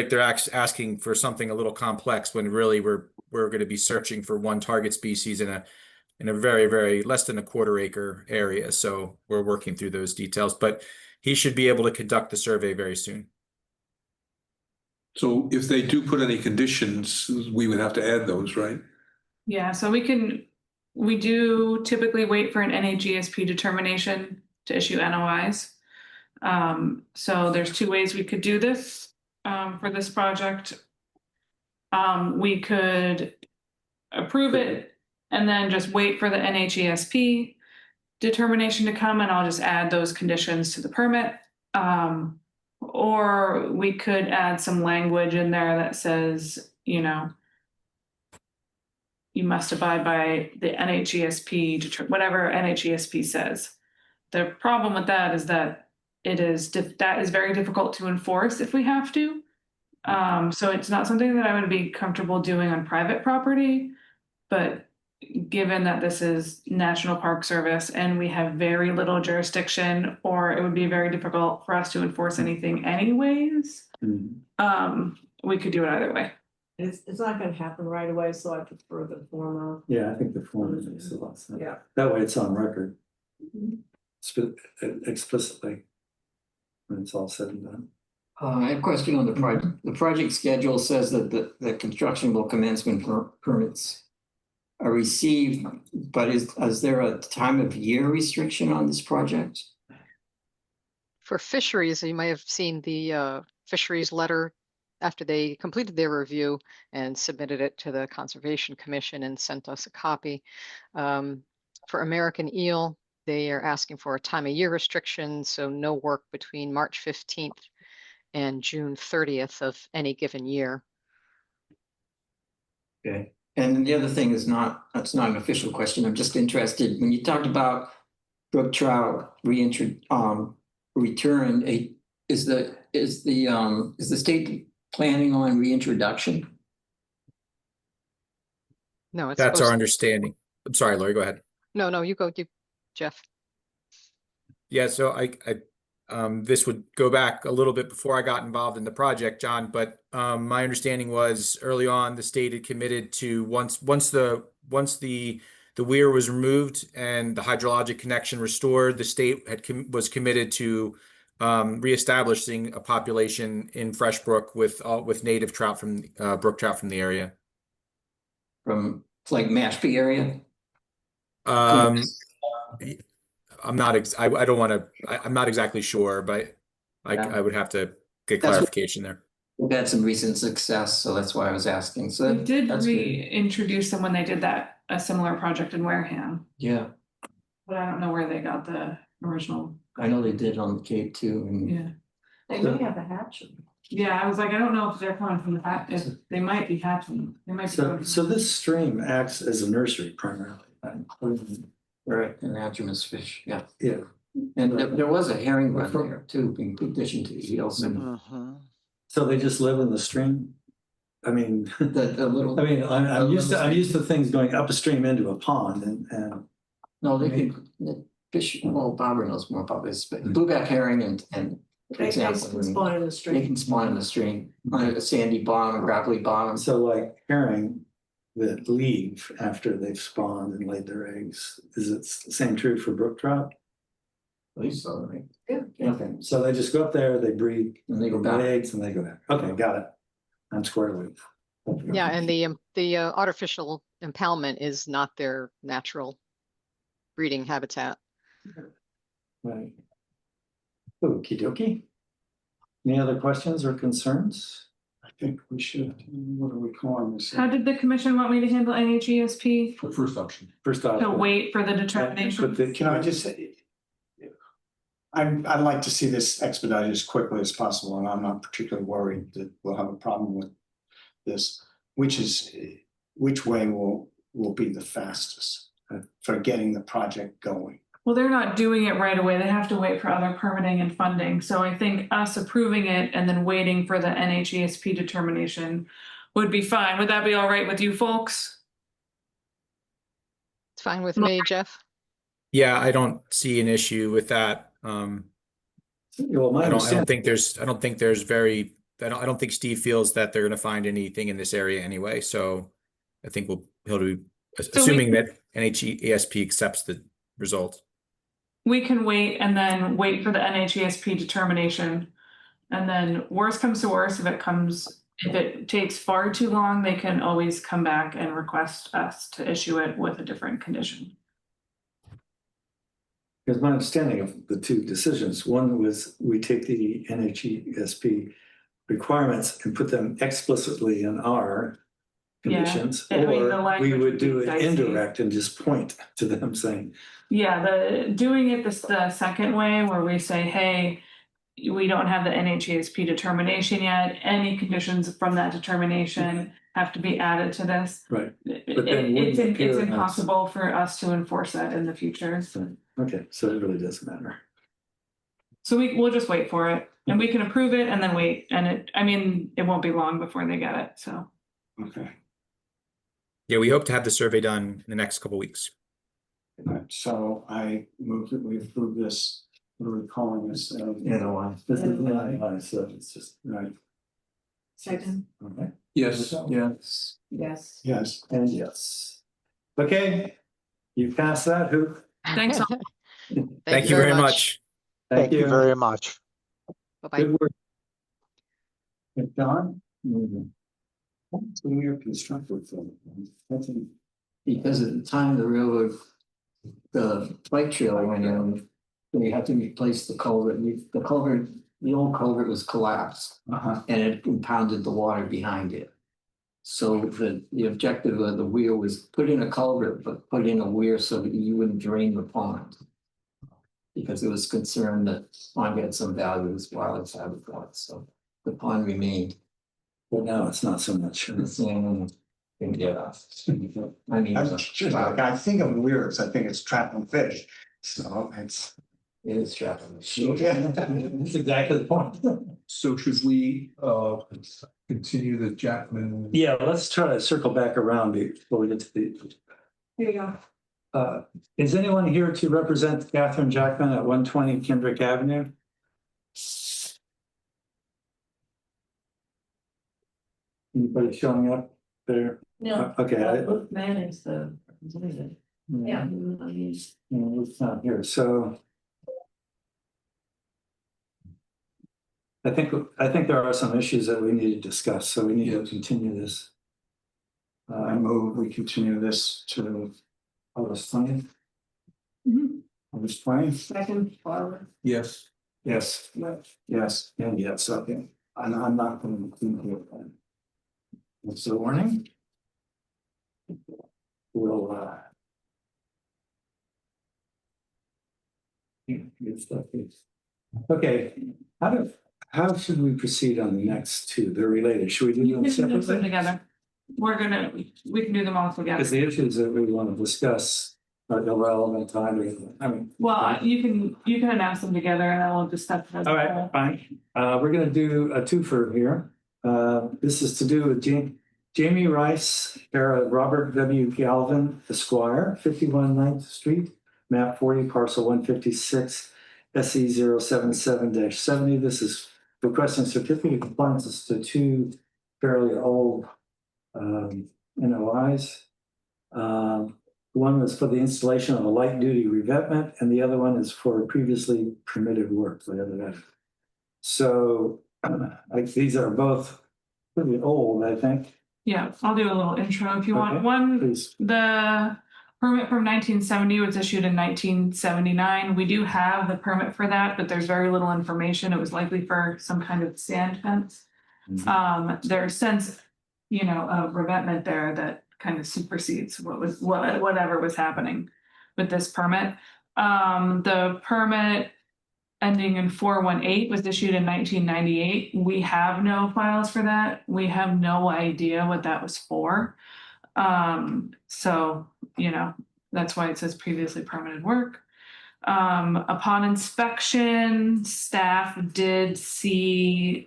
they're asking for something a little complex when really we're going to be searching for one target species in a very, very less than a quarter-acre area. So we're working through those details, but he should be able to conduct the survey very soon. So if they do put any conditions, we would have to add those, right? Yeah, so we do typically wait for an NAGSP determination to issue NOIs. So there's two ways we could do this for this project. We could approve it and then just wait for the NHESP determination to come, and I'll just add those conditions to the permit. Or we could add some language in there that says, you know, you must abide by the NHESP, whatever NHESP says. The problem with that is that that is very difficult to enforce if we have to. So it's not something that I would be comfortable doing on private property, but given that this is National Park Service and we have very little jurisdiction, or it would be very difficult for us to enforce anything anyways, we could do it either way. It's not gonna happen right away, so I prefer the former. Yeah, I think the form makes a lot of sense. Yeah. That way it's on record. Explicitly. When it's all said and done. I have a question on the project. The project schedule says that the construction will commence when permits are received, but is there a time of year restriction on this project? For fisheries, you may have seen the fisheries letter after they completed their review and submitted it to the Conservation Commission and sent us a copy. For American eel, they are asking for a time of year restriction, so no work between March 15th and June 30th of any given year. Okay. And the other thing that's not an official question. I'm just interested, when you talked about brook trout return, is the state planning on reintroduction? No, it's That's our supposed- understanding. I'm sorry, Lori, go ahead. No, you go, Jeff. Yeah, so this would go back a little bit before I got involved in the project, John, but my understanding was early on the state had committed to once the weir was removed and the hydrologic connection restored, the state was committed to reestablishing a population in Freshbrook with native trout from brook trout from the area. From like Mashpee area? I'm not exactly sure, but I would have to get That's clarification there. We've had some recent success, so that's why I was asking. So We did that's good. reintroduce them when they did a similar project in Wareham, Yeah, but I don't know where they got the original. I know they did on the Cape too. And Yeah. They may have a hatchery. Yeah, I was like, I don't know if they're coming from the fact, if they might be hatching, they might be. So, coming so from- this stream acts as a nursery primarily. Right, And anadromous fish, yeah. yeah. And there was a herring run there too, in addition to eels and Mhm. So they just live in the stream? I mean, the little. I mean, I'm used to things going upstream into a pond and No, they can, the fish, well, Barbara knows more about this, but blueback herring and. for They example, can spawn in the They stream. can spawn in the stream, on a sandy bottom, a gravelly bottom. so like herring that leave after they've spawned and laid their eggs, is it the same true for brook trout? At least so, right? Yeah. Okay, so they just go up there, they breed And they go the back. eggs and they go back. Okay, got it. I'm square with. Yeah, and the artificial impoundment is not their natural breeding habitat. Right. Okey dokey. Any other questions or concerns? I think we should, what are we calling this? How did the commission want me to handle NHESP? The first option. First off. To wait for the determination? Can I just say? I'd like to see this expedited as quickly as possible, and I'm not particularly worried that we'll have a problem with this. Which way will be the fastest for getting the project going? Well, they're not doing it right away. They have to wait for other permitting and funding. So I think us approving it and then waiting for the NHESP determination would be fine. Would that be all right with you folks? It's fine with me, Jeff. Yeah, I don't see an issue with that. Well, my I don't understanding, think there's very, I don't think Steve feels that they're gonna find anything in this area anyway, so I think he'll be, assuming that NHESP accepts the result. We can wait and then wait for the NHESP determination. And then worst comes to worst, if it takes far too long, they can always come back and request us to issue it with a different condition. because my understanding of the two decisions, one was we take the NHESP requirements and put them explicitly in our conditions, I mean, the or we language would would do be it dicey. indirect and just point to them saying, Yeah, doing it the second way where we say, hey, we don't have the NHESP determination yet. Any conditions from that determination have to be added to this. right, It's then wouldn't appear as- impossible for us to enforce that in the future. okay, so it really doesn't matter. So we'll just wait for it and we can approve it and then wait. And it won't be long before they get it, so. Okay, Yeah, we hope to have the survey done in the next couple weeks. so I move that we approve this, what are we calling this? NOI. This is not, so it's just, Right, Second, okay, Yes. Yes. yes. yes. and yes. Okay, you passed that, who? Thanks all. Thank you very much. Thank you very much. Bye-bye. Good work. Don? So we are constructive. That's a- Because at the time the railroad, the bike trail went in, they had to replace the culvert. The old culvert was collapsed and it impounded the water behind it. So the objective of the weir was put in a culvert, but put in a weir so that you wouldn't drain the pond. Because it was concerned that pond had some value as wildlife habitat, so the pond remained. Well, now it's not so much. Yeah. I mean, I think of weirs, I think it's trapping fish, so it's. it is trapping. That's exactly the point. So should we continue the Jackman? Yeah, let's try to circle back around before we get to the. Here you go. Is anyone here to represent Catherine Jackman at 120 Kendrick Avenue? Anybody showing up there? No. Okay. Man is the, what is it? Yeah. No, it's not here, so. I think there are some issues that we need to discuss, so we need to continue this. I move we continue this to August 20th. Mhm. August 20th. Second, forward. Yes. Yes, yes, and yes, okay. I'm not going to include here then. What's the warning? We'll good stuff. Okay, how should we proceed on the next two? They're related. Should we do You them can do them separately? together. We can do them all together. Because the issues that we want to discuss are irrelevant to either. I mean. Well, you can announce them together and I will discuss them. All right, fine. We're gonna do a twofer here. This is to do with Jamie Rice, era Robert W. Galvin Esquire, 51 9th Street, map 40, parcel 156, SE 077-70. This is requesting certificate of compliance to two fairly old NOIs. One was for the installation of a light duty revetment, and the other one is for previously permitted work, whatever that is. So these are both pretty old, I think. Yeah, I'll do a little intro if you want. Okay, One, please. the permit from 1970 was issued in 1979. We do have the permit for that, but there's very little information. It was likely for some kind of sand fence. There's since, a revetment there that kind of supersedes whatever was happening with this permit. The permit ending in 418 was issued in 1998. We have no files for that. We have no idea what that was for. So, that's why it says previously permitted work. Upon inspection, staff did see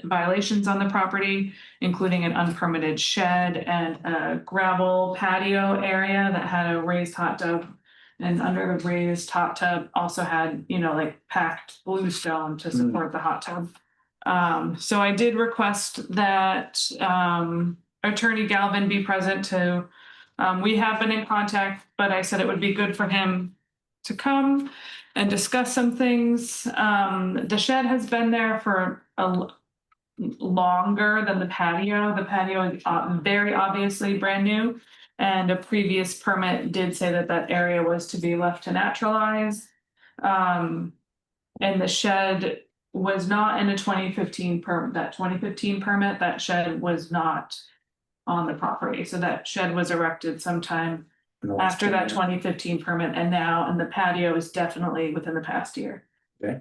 violations on the property, including an unpermitted shed and a gravel patio area that had a raised hot tub. And under the raised hot tub also had, like packed bluestone to support the hot tub. So I did request that Attorney Galvin be present to, we have been in contact, but I said it would be good for him to come and discuss some things. The shed has been there for longer than the patio. The patio is very obviously brand new. And a previous permit did say that that area was to be left to naturalize. And the shed was not in a 2015 permit. That 2015 permit, that shed was not on the property. So that shed was erected sometime after that 2015 permit, and the patio is definitely within the past year. Okay.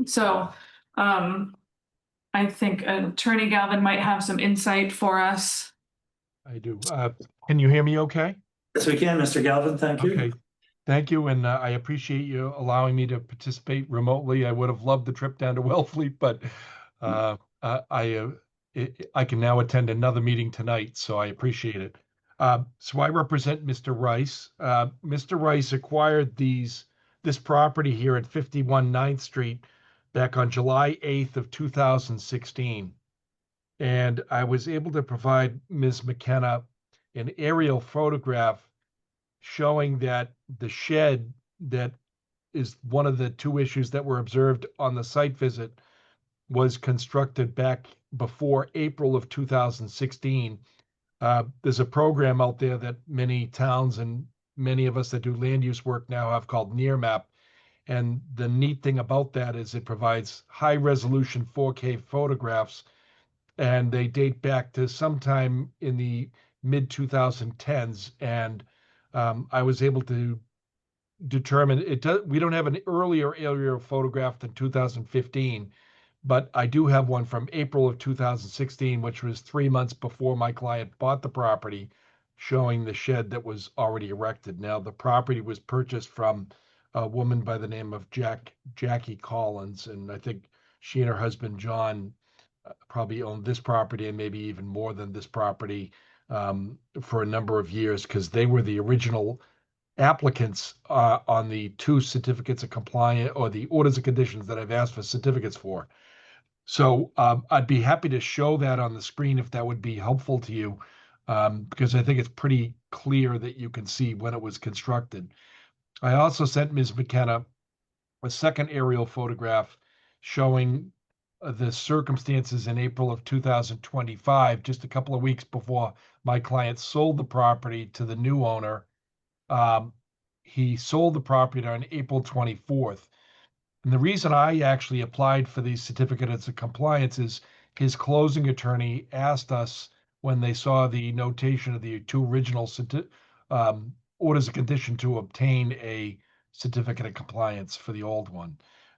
So I think Attorney Galvin might have some insight for us. I do. Can you hear me okay? Yes, we can, Mr. Galvin. Thank you. Okay. Thank you, and I appreciate you allowing me to participate remotely. I would have loved the trip down to Wellfleet, but I can now attend another meeting tonight, so I appreciate it. So I represent Mr. Rice. Mr. Rice acquired this property here at 51 9th Street back on July 8th of 2016. And I was able to provide Ms. McKenna an aerial photograph showing that the shed that is one of the two issues that were observed on the site visit was constructed back before April of 2016. There's a program out there that many towns and many of us that do land use work now have called NearMap. And the neat thing about that is it provides high resolution 4K photographs, and they date back to sometime in the mid 2010s. And I was able to determine we don't have an earlier aerial photograph than 2015, but I do have one from April of 2016, which was 3 months before my client bought the property, showing the shed that was already erected. Now, the property was purchased from a woman by the name of Jackie Collins, and I think she and her husband, John, probably owned this property and maybe even more than this property for a number of years, because they were the original applicants on the two certificates of compliance or the orders of conditions that I've asked for certificates for. So I'd be happy to show that on the screen if that would be helpful to you, because I think it's pretty clear that you can see when it was constructed. I also sent Ms. McKenna a second aerial photograph showing the circumstances in April of 2025, just a couple of weeks before my client sold the property to the new owner. He sold the property on April 24th. And the reason I actually applied for these certificates of compliance is his closing attorney asked us, when they saw the notation of the two original orders of condition, to obtain a certificate of compliance for the old one.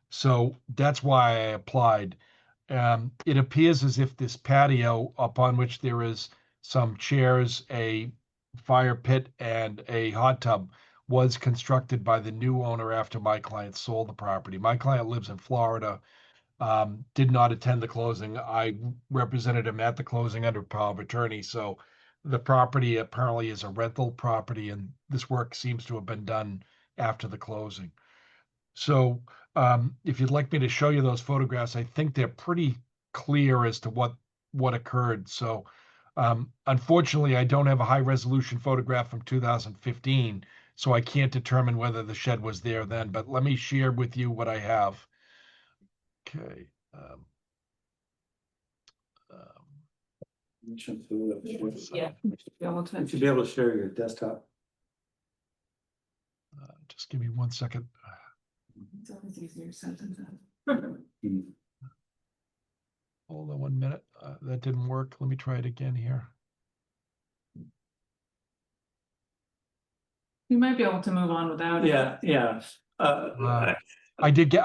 So that's why I applied. It appears as if this patio, upon which there is some chairs, a fire pit, and a hot tub, was constructed by the new owner after my client sold the property. My client lives in Florida, did not attend the closing. I represented him at the closing under power of attorney. So the property apparently is a rental property, and this work seems to have been done after the closing. So if you'd like me to show you those photographs, I think they're pretty clear as to what occurred. So unfortunately, I don't have a high resolution photograph from 2015, so I can't determine whether the shed was there then, but let me share with you what I have. Okay. You should be Yeah. able to share your desktop. Just give me 1 second. It's always easier said than done. Hold on 1 minute. That didn't work. Let me try it again here. You might be able to move on without it. Yeah. I did get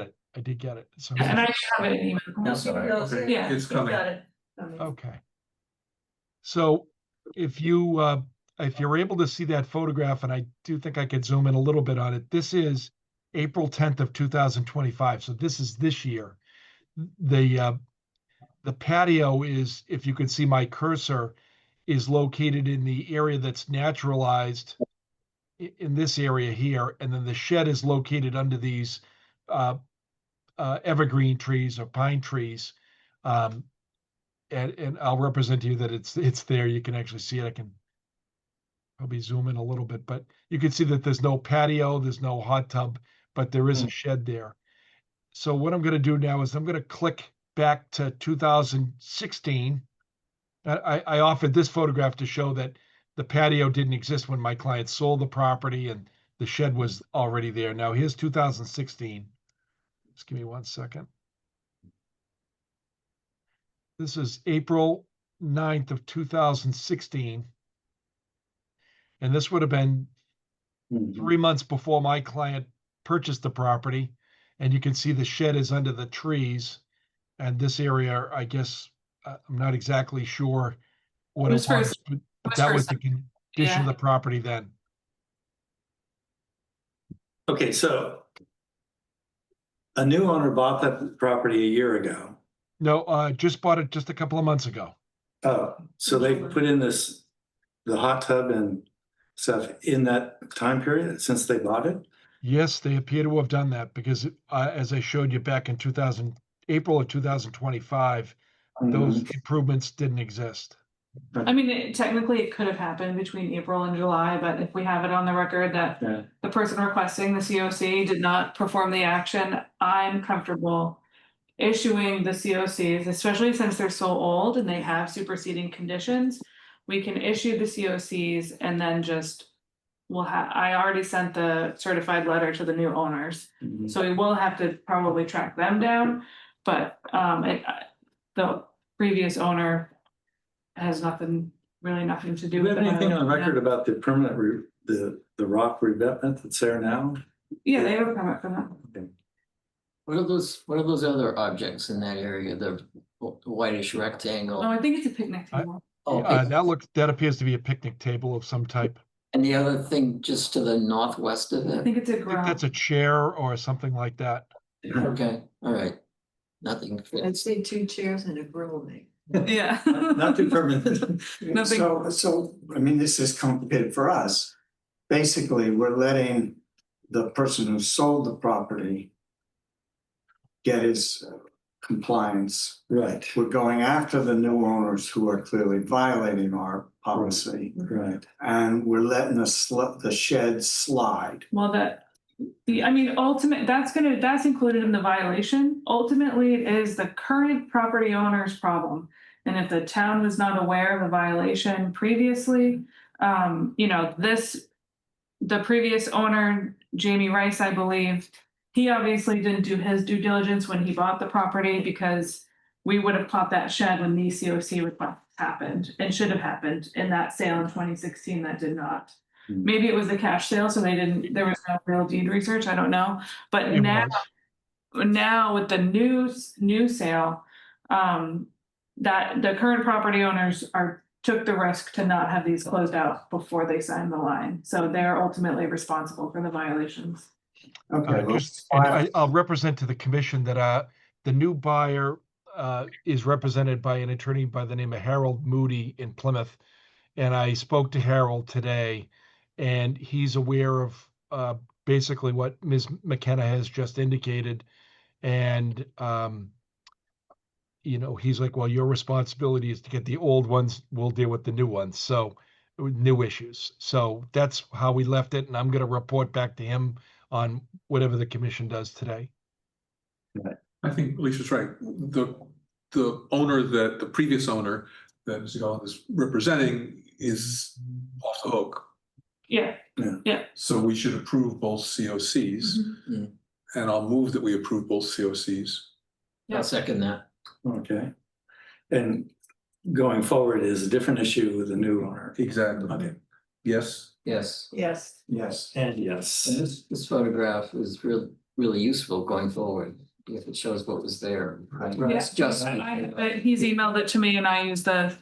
it. I did get it. So And I have it in email. Yeah. It's coming. okay. So if you're able to see that photograph, and I do think I could zoom in a little bit on it, this is April 10th of 2025. So this is this year. The patio is, if you can see my cursor, is located in the area that's naturalized in this area here, and then the shed is located under these evergreen trees or pine trees. And I'll represent to you that it's there. You can actually see it. I can probably zoom in a little bit, but you can see that there's no patio, there's no hot tub, but there is a shed there. So what I'm going to do now is I'm going to click back to 2016. I offered this photograph to show that the patio didn't exist when my client sold the property and the shed was already there. Now here's 2016. Just give me 1 second. This is April 9th of 2016. And this would have been 3 months before my client purchased the property. And you can see the shed is under the trees. And this area, I guess, I'm not exactly sure what it was, but that was the condition of the property then. Okay, so a new owner bought that property a year ago. No, just bought it just a couple of months ago. Oh, so they put in the hot tub and stuff in that time period since they bought it? Yes, they appear to have done that because as I showed you back in April of 2025, those improvements didn't exist. I mean, technically it could have happened between April and July, but if we have it on the record that the person requesting the COC did not perform the action, I'm comfortable issuing the COCs, especially since they're so old and they have superseding conditions. We can issue the COCs and then just I already sent the certified letter to the new owners. So we will have to probably track them down, but the previous owner has really nothing to do Do we with have it. anything on record about the permanent, the rock revetment that's there now? Yeah, they have a permit for that. Okay. What are those other objects in that area, the whitish rectangle? Oh, I think it's a picnic table. That appears to be a picnic table of some type. And the other thing just to the northwest of I it? think it's a I think garage. that's a chair or something like that. Okay, all right. Nothing. I'd say 2 chairs and a grill, maybe. Yeah. Not too permanent. Nothing. So, I mean, this is complicated for us. Basically, we're letting the person who sold the property get his compliance. Right. We're going after the new owners who are clearly violating our policy. Right. And we're letting the shed slide. Well, that's included in the violation. Ultimately, it is the current property owner's problem. And if the town was not aware of the violation previously, the previous owner, Jamie Rice, I believe, he obviously didn't do his due diligence when he bought the property because we would have caught that shed when these COC requests happened and should have happened in that sale in 2016 that did not. Maybe it was the cash sale, so there was no real deed research, I don't know. But now with the new sale, that the current property owners took the risk to not have these closed out before they signed the line. So they're ultimately responsible for the violations. Okay, well, I'll represent to the commission that the new buyer is represented by an attorney by the name of Harold Moody in Plymouth. And I spoke to Harold today, and he's aware of basically what Ms. McKenna has just indicated. And he's like, well, your responsibility is to get the old ones. We'll deal with the new ones. So new issues. So that's how we left it. And I'm going to report back to him on whatever the commission does today. I think Lisa's right. The owner that the previous owner that Mr. Gallen is representing is off the hook. Yeah. So we should approve both COCs. And I'll move that we approve both COCs. I'll second that. Okay. And going forward is a different issue with the new owner. Exactly. Okay. Yes. Yes. Yes. Yes. And yes. And this photograph is really useful going forward, if it shows what was there. Yeah. It's just, He's emailed it to me and I use the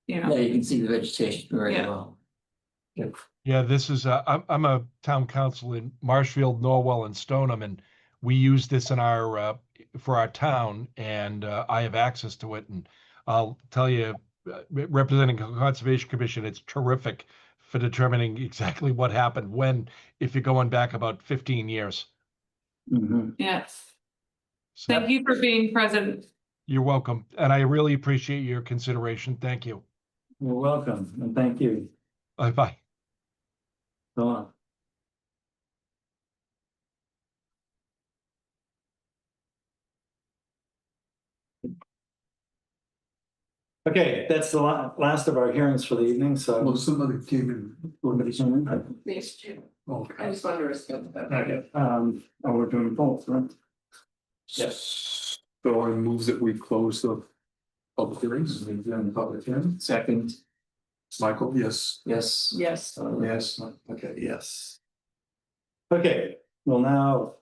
yeah, you can see the vegetation very Yeah. well. Yeah, this is I'm a town council in Marshfield, Norwell, and Stoneham, and we use this in our for our town, and I have access to it. And I'll tell you, representing Conservation Commission, it's terrific for determining exactly what happened when, if you're going back about 15 years. Yes. So Thank you for being present. you're welcome, and I really appreciate your consideration. Thank you. You're welcome, and thank you. Bye. Go on. Okay, that's the last of our hearings for the evening, so. Well, somebody came in. Somebody came in? These two. I Okay. just wanted to respect that. Okay, we're doing both, right? Yes. So I move that we close the public hearings. Public hearing. Second, Michael, yes. yes. Yes. Yes, okay, yes. Okay, we'll now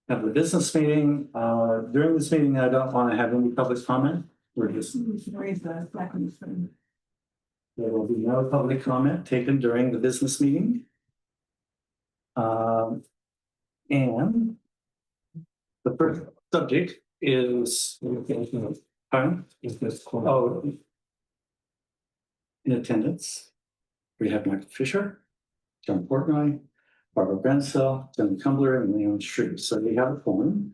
have the business meeting. During this meeting, I don't want to have any public comment. We're just, Raise the second thing. there will be no public comment taken during the business meeting. And the first subject is, pardon? Oh, in attendance, we have Michael Fisher, John Portnoy, Barbara Bensell, John Cumbler, and Leon Shrew. So we have a form.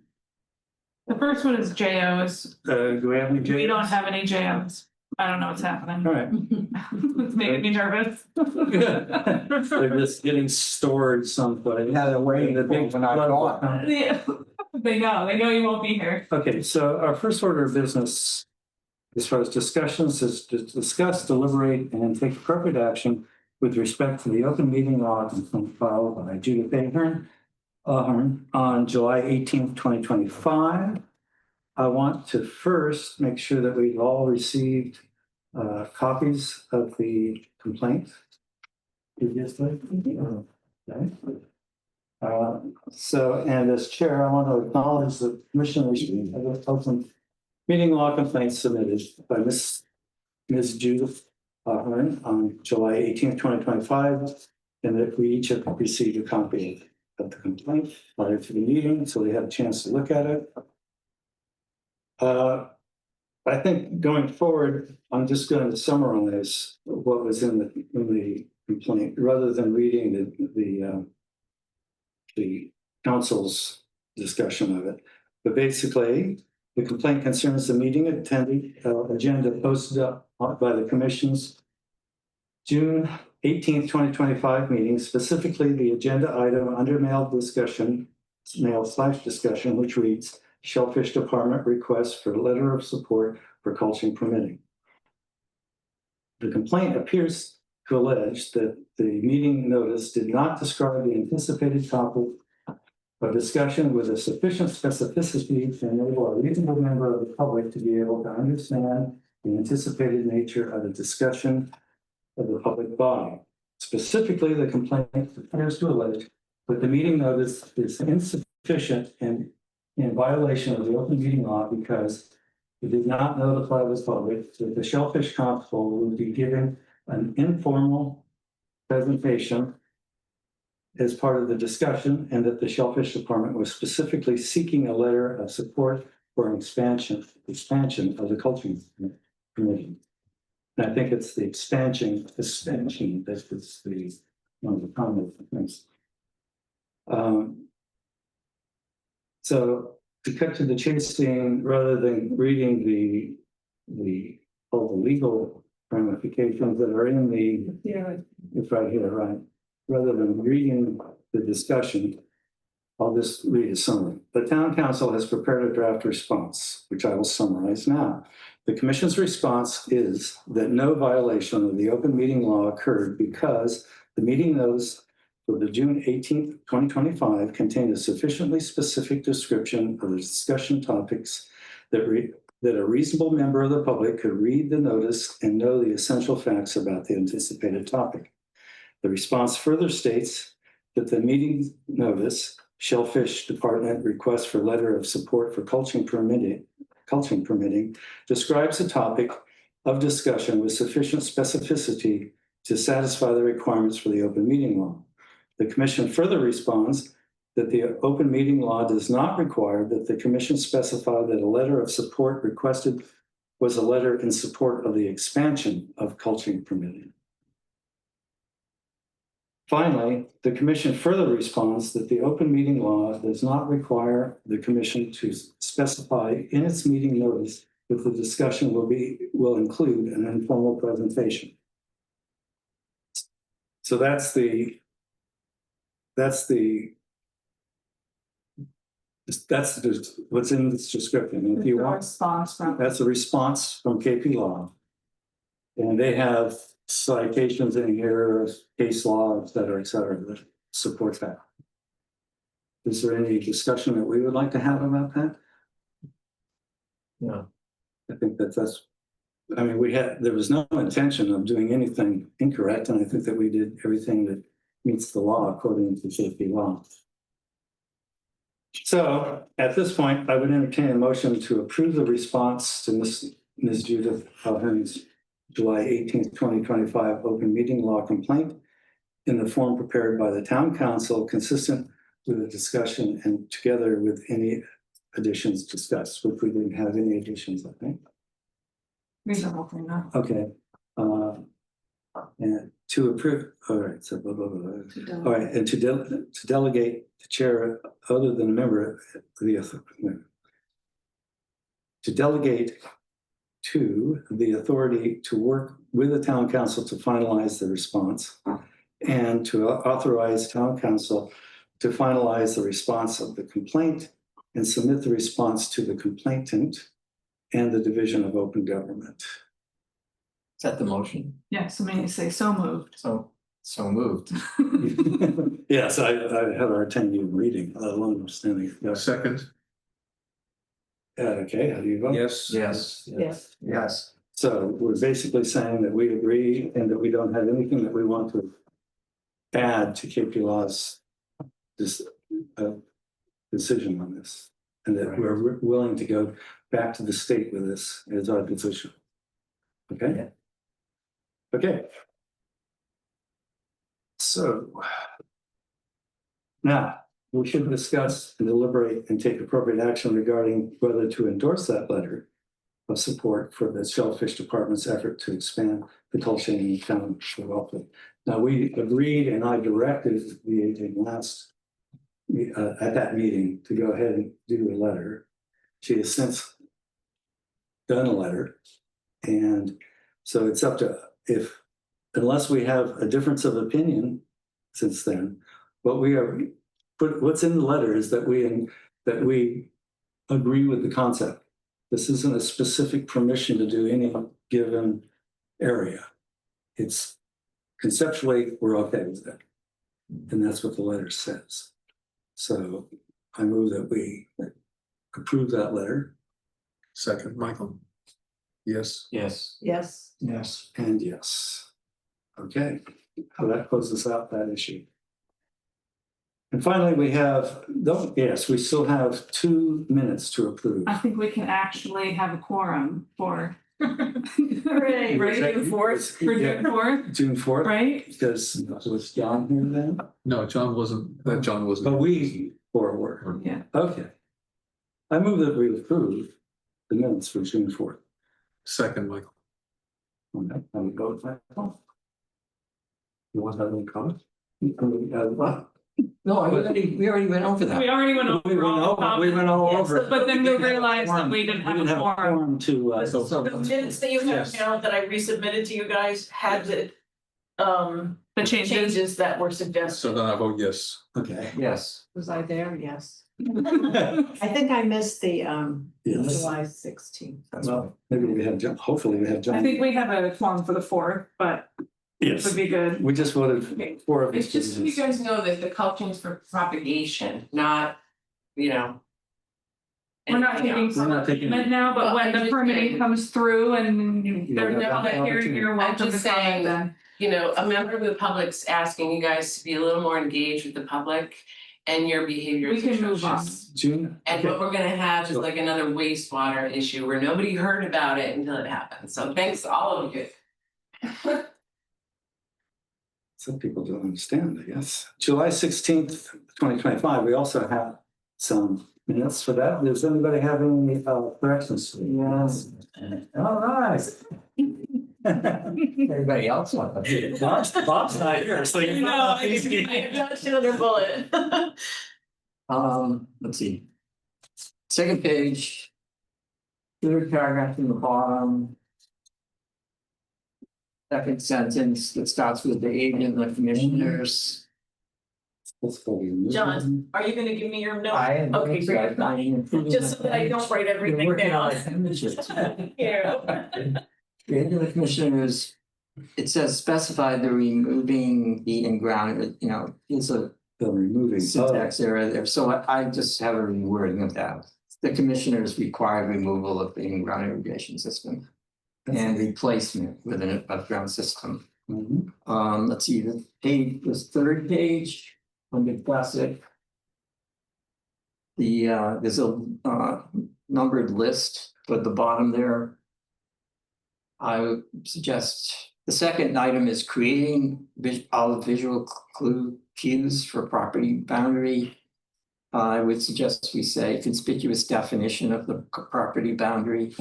The first one is JOs. Do we have any? We don't have any JOs. I don't know what's happening. All right. It's making me nervous. They're just getting stored someplace. Yeah, they're waiting the big when I thought. Yeah. They know you won't be here. Okay, so our first order of business, as far as discussions, is to discuss, deliberate, and take appropriate action with respect to the open meeting law filed by Judith Ahern on July 18th, 2025. I want to first make sure that we've all received copies of the complaint previously. Okay. So, and as chair, I want to acknowledge the commissioners of the open meeting law complaint submitted by Ms. Judith Ahern on July 18th, 2025, and that we each have received a copy of the complaint prior to the meeting, so we had a chance to look at it. I think going forward, I'm just going to summarize what was in the complaint rather than reading the council's discussion of it. But basically, the complaint concerns the meeting agenda posted up by the commission's June 18th, 2025 meeting, specifically the agenda item under mail discussion, which reads, Shellfish Department request for a letter of support for culture permitting. The complaint appears to allege that the meeting notice did not describe the anticipated topic of discussion with a sufficient specificity to enable a reasonable member of the public to be able to understand the anticipated nature of the discussion of the public body. Specifically, the complaint appears to allege that the meeting notice is insufficient in in violation of the open meeting law because it did not notify the public that the Shellfish Constable would be giving an informal presentation as part of the discussion, and that the Shellfish Department was specifically seeking a letter of support for an expansion of the culturing committee. And I think it's the expansion that is the one of the common things. So to cut to the chase, Dean, rather than reading all the legal ramifications that are in it's right here, right? Rather than reading the discussion, I'll just read a summary. The town council has prepared a draft response, which I will summarize now. The commission's response is that no violation of the open meeting law occurred because the meeting notice for the June 18th, 2025 contained a sufficiently specific description of the discussion topics that a reasonable member of the public could read the notice and know the essential facts about the anticipated topic. The response further states that the meeting notice, Shellfish Department request for letter of support for culturing permitting, describes the topic of discussion with sufficient specificity to satisfy the requirements for the open meeting law. The commission further responds that the open meeting law does not require that the commission specify that a letter of support requested was a letter in support of the expansion of culturing permitting. Finally, the commission further responds that the open meeting law does not require the commission to specify in its meeting notice that the discussion will include an informal presentation. So that's what's in this description. And if you want, that's a response from KP Law. And they have citations in here, case law, et cetera, that support that. Is there any discussion that we would like to have about that? No. I think that's, I mean, there was no intention of doing anything incorrect, and I think that we did everything that meets the law according to safety law. So at this point, I would entertain a motion to approve the response to Ms. Judith Calhoun's July 18th, 2025 open meeting law complaint in the form prepared by the town council, consistent with the discussion and together with any additions discussed, which we didn't have any additions, I think. Reasonable thing, no? Okay. And to approve, all right, so blah, blah, blah. All right, and to delegate the chair other than a member of the authority. To delegate to the authority to work with the town council to finalize the response and to authorize town council to finalize the response of the complaint and submit the response to the complainant and the Division of Open Government. Is that the motion? Yes, I mean, you say so moved. So moved. Yes, I had a hard time even reading, let alone understanding. Second. Okay, how do you vote? Yes. Yes. So we're basically saying that we agree and that we don't have anything that we want to add to KP Law's decision on this. And that we're willing to go back to the state with this as our position. Okay? Yeah. Okay. So now we should discuss and deliberate and take appropriate action regarding whether to endorse that letter of support for the Shellfish Department's effort to expand the culture in the town of Wellfleet. Now, we agreed and I directed the agent at that meeting to go ahead and do a letter. She has since done a letter. And so it's up to, unless we have a difference of opinion since then, what's in the letter is that we agree with the concept. This isn't a specific permission to do any given area. It's conceptually, we're okay with that. And that's what the letter says. So I move that we approve that letter. Second, Michael. Yes. Yes. Yes. Yes. And yes. Okay, so that closes out that issue. And finally, we have, yes, we still have 2 minutes to approve. I think we can actually have a quorum for. Hooray, Right? June 4th. For June 4th, June 4th, right? because was John here then? No, John wasn't, But we were. Yeah. Okay. I move that we approve the minutes for June 4th. second, Michael. Okay, and go with that. You want to have any comments? What? No, we already went over that. We already went over. We went all over it. But then we realized that we didn't have a quorum. To, The minutes that you have Yes. now that I resubmitted to you guys had the The changes. changes that were suggested. So then I vote yes. okay. Yes. Was I there? Yes. I think I missed the Yes. July 16th. Well, maybe we have John, hopefully we have John. I think we have a quorum for the 4th, but it would Yes, be good. we just voted 4 of It's these. just so you guys know that the culture's for propagation, not, you know. We're not taking We're not taking- payment now, but Well, when I'm the just permitting saying- comes through and there's Yeah, no public hearing, opportunity. you're I'm welcome to just comment saying- then. You know, a member of the public's asking you guys to be a little more engaged with the public and your behavior We is can move on. atrocious. June. And Okay. what we're gonna have is like another wastewater issue where nobody heard about it until it happened. So thanks to all of you. Some people don't understand, I guess. July 16th, 2025, we also have some minutes for that. Does anybody have any corrections? Yes. All right. Everybody else wants to. Bob's not here, so you know. I dodged another bullet. Let's see. Second page. Third paragraph from the bottom. Second sentence that starts with the agent and the commissioners. John, are you gonna give me your note? I. Okay, great. Just so that I don't write everything down. Yeah. Creating the commissioners, it says specify the removing the in-ground, you know, it's a The removing. syntax error there, so I just have a rewording of that. The commissioners require removal of the in-ground irrigation system and replacement with an above-ground system. Mhm. Let's see, the page, this third page, under classic. There's a numbered list at the bottom there. I would suggest the second item is creating all visual clue cues for property boundary. I would suggest we say conspicuous definition of the property boundary.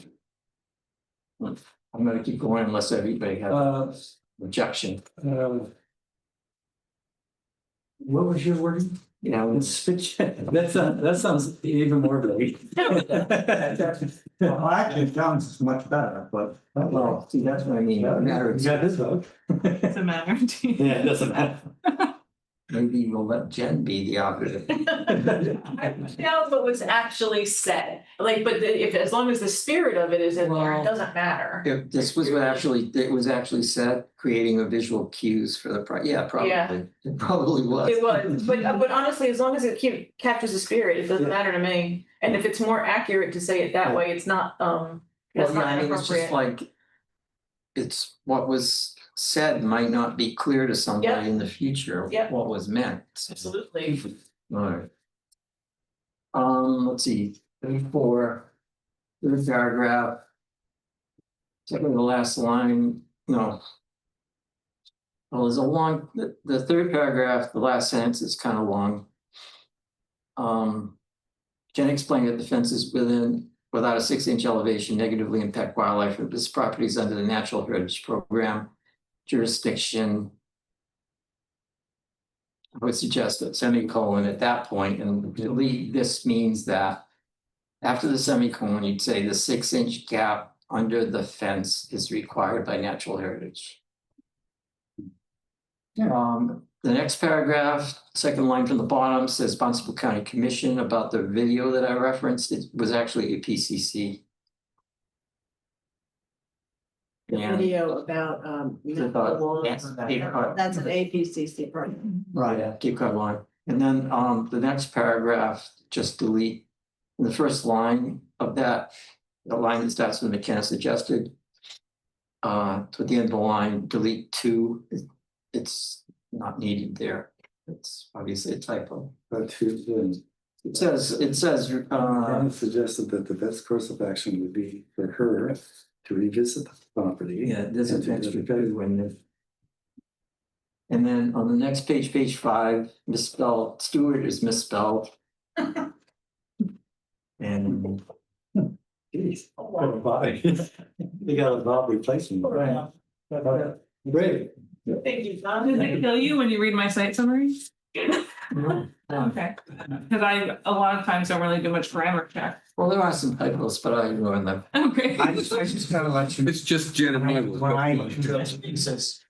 I'm gonna keep going unless everybody has objection. What was your wording? Yeah, That sounds even more vague. Well, actually, it sounds much better, but. well, see, that's what I mean. Matter of- You got his vote. It's a matter of. Yeah, it doesn't matter. Maybe we'll let Jen be the operative. Now what was actually said, like, but if, as long as the spirit of it is in there, it doesn't matter. If this was what it was actually said, creating a visual cues for the, yeah, probably, Yeah. it probably was. It was, but honestly, as long as it captures the spirit, it doesn't matter to me. And if it's more accurate to say it that way, it's not, Well, that's yeah, not I mean, it's just inappropriate. like, it's what was said might not be clear to somebody Yeah. in the future, Yeah. what was meant. Absolutely. Alright. Let's see, 34, third paragraph. Second to the last line, no. Well, there's a long, the third paragraph, the last sentence is kind of long. Jen explained that the fences without a 6-inch elevation negatively impact wildlife. If this property is under the Natural Heritage Program jurisdiction, I would suggest a semicolon at that point, and delete this means that after the semicolon, you'd say the 6-inch gap under the fence is required by Natural Heritage. The next paragraph, second line from the bottom, says Barnstable County Commission about the video that I referenced. It was actually a PCC. The And- video about, Yes, Cape Cod. that's an APCC program. Right, yeah, Cape Cod line. And then the next paragraph, just delete the first line of that, the line that starts with McKenna suggested. To the end of the line, delete 2. It's not needed there. It's obviously a typo. But who's in? It says, Anna suggested that the best course of action would be for her to revisit the property. yeah, there's an and to extra dedicate- two in there. And then on the next page, page 5, misspelled, Stewart is misspelled. And Geez, got a Bob. You got a Bob replacement. Right. Great. Thank you, Does John. it kill you when you read my site summary? Okay, because a lot of times don't really do much grammar check. well, there are some typos, but I ignore them. Okay. I just gotta let you know. It's just Jen and I. When I do those pieces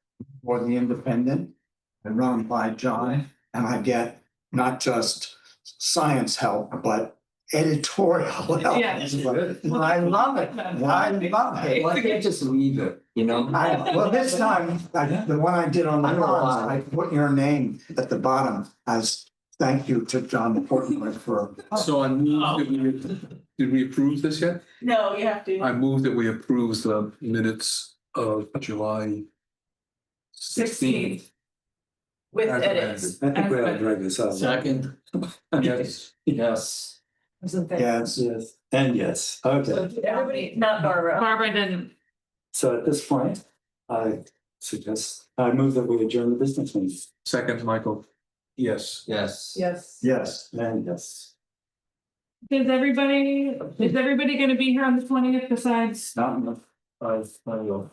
for the Independent and run by John, and I get not just science help, but editorial help. Yeah. I love it. I love it. Well, I can't just leave it, you know? Well, this time, the one I did on the I know bonds, why. I put your name at the bottom as thank you to John Portman for. So I move that did we approve this yet? No, you have to. I move that we approve the minutes of July 16th. With as edits. I think we ought to drag this out. Second, Yes. yes. Yes. Yes, and yes, okay. So everybody, not Barbara. Barbara didn't. So at this point, I move that we adjourn the business meeting. Second, Michael. Yes. Yes. Yes. Yes. And yes. Is everybody gonna be here on the 20th besides, Not enough. I will.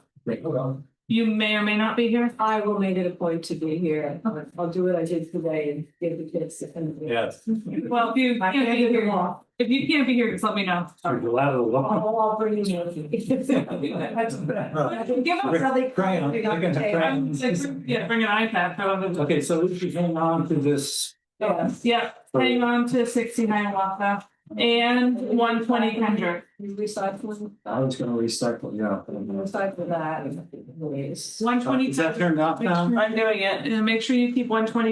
you may or may not be here? I will make it a point to be here. I'll do what I did today and give the kids. Yes. Well, if you can't be here, if you can't be here, just let me know. Are you allowed to walk? I'll bring you. Give them Really crayon. You're gonna have crayons. Yeah, bring an iPad. Put on the- Okay, so we should hang on to this. Yeah, hang on to 69 Waltham and 120 Kendrick. Recycling. I was gonna recycle, yeah. Recycle that. 120. Is that turned off now? I'm doing it. And make sure you keep 120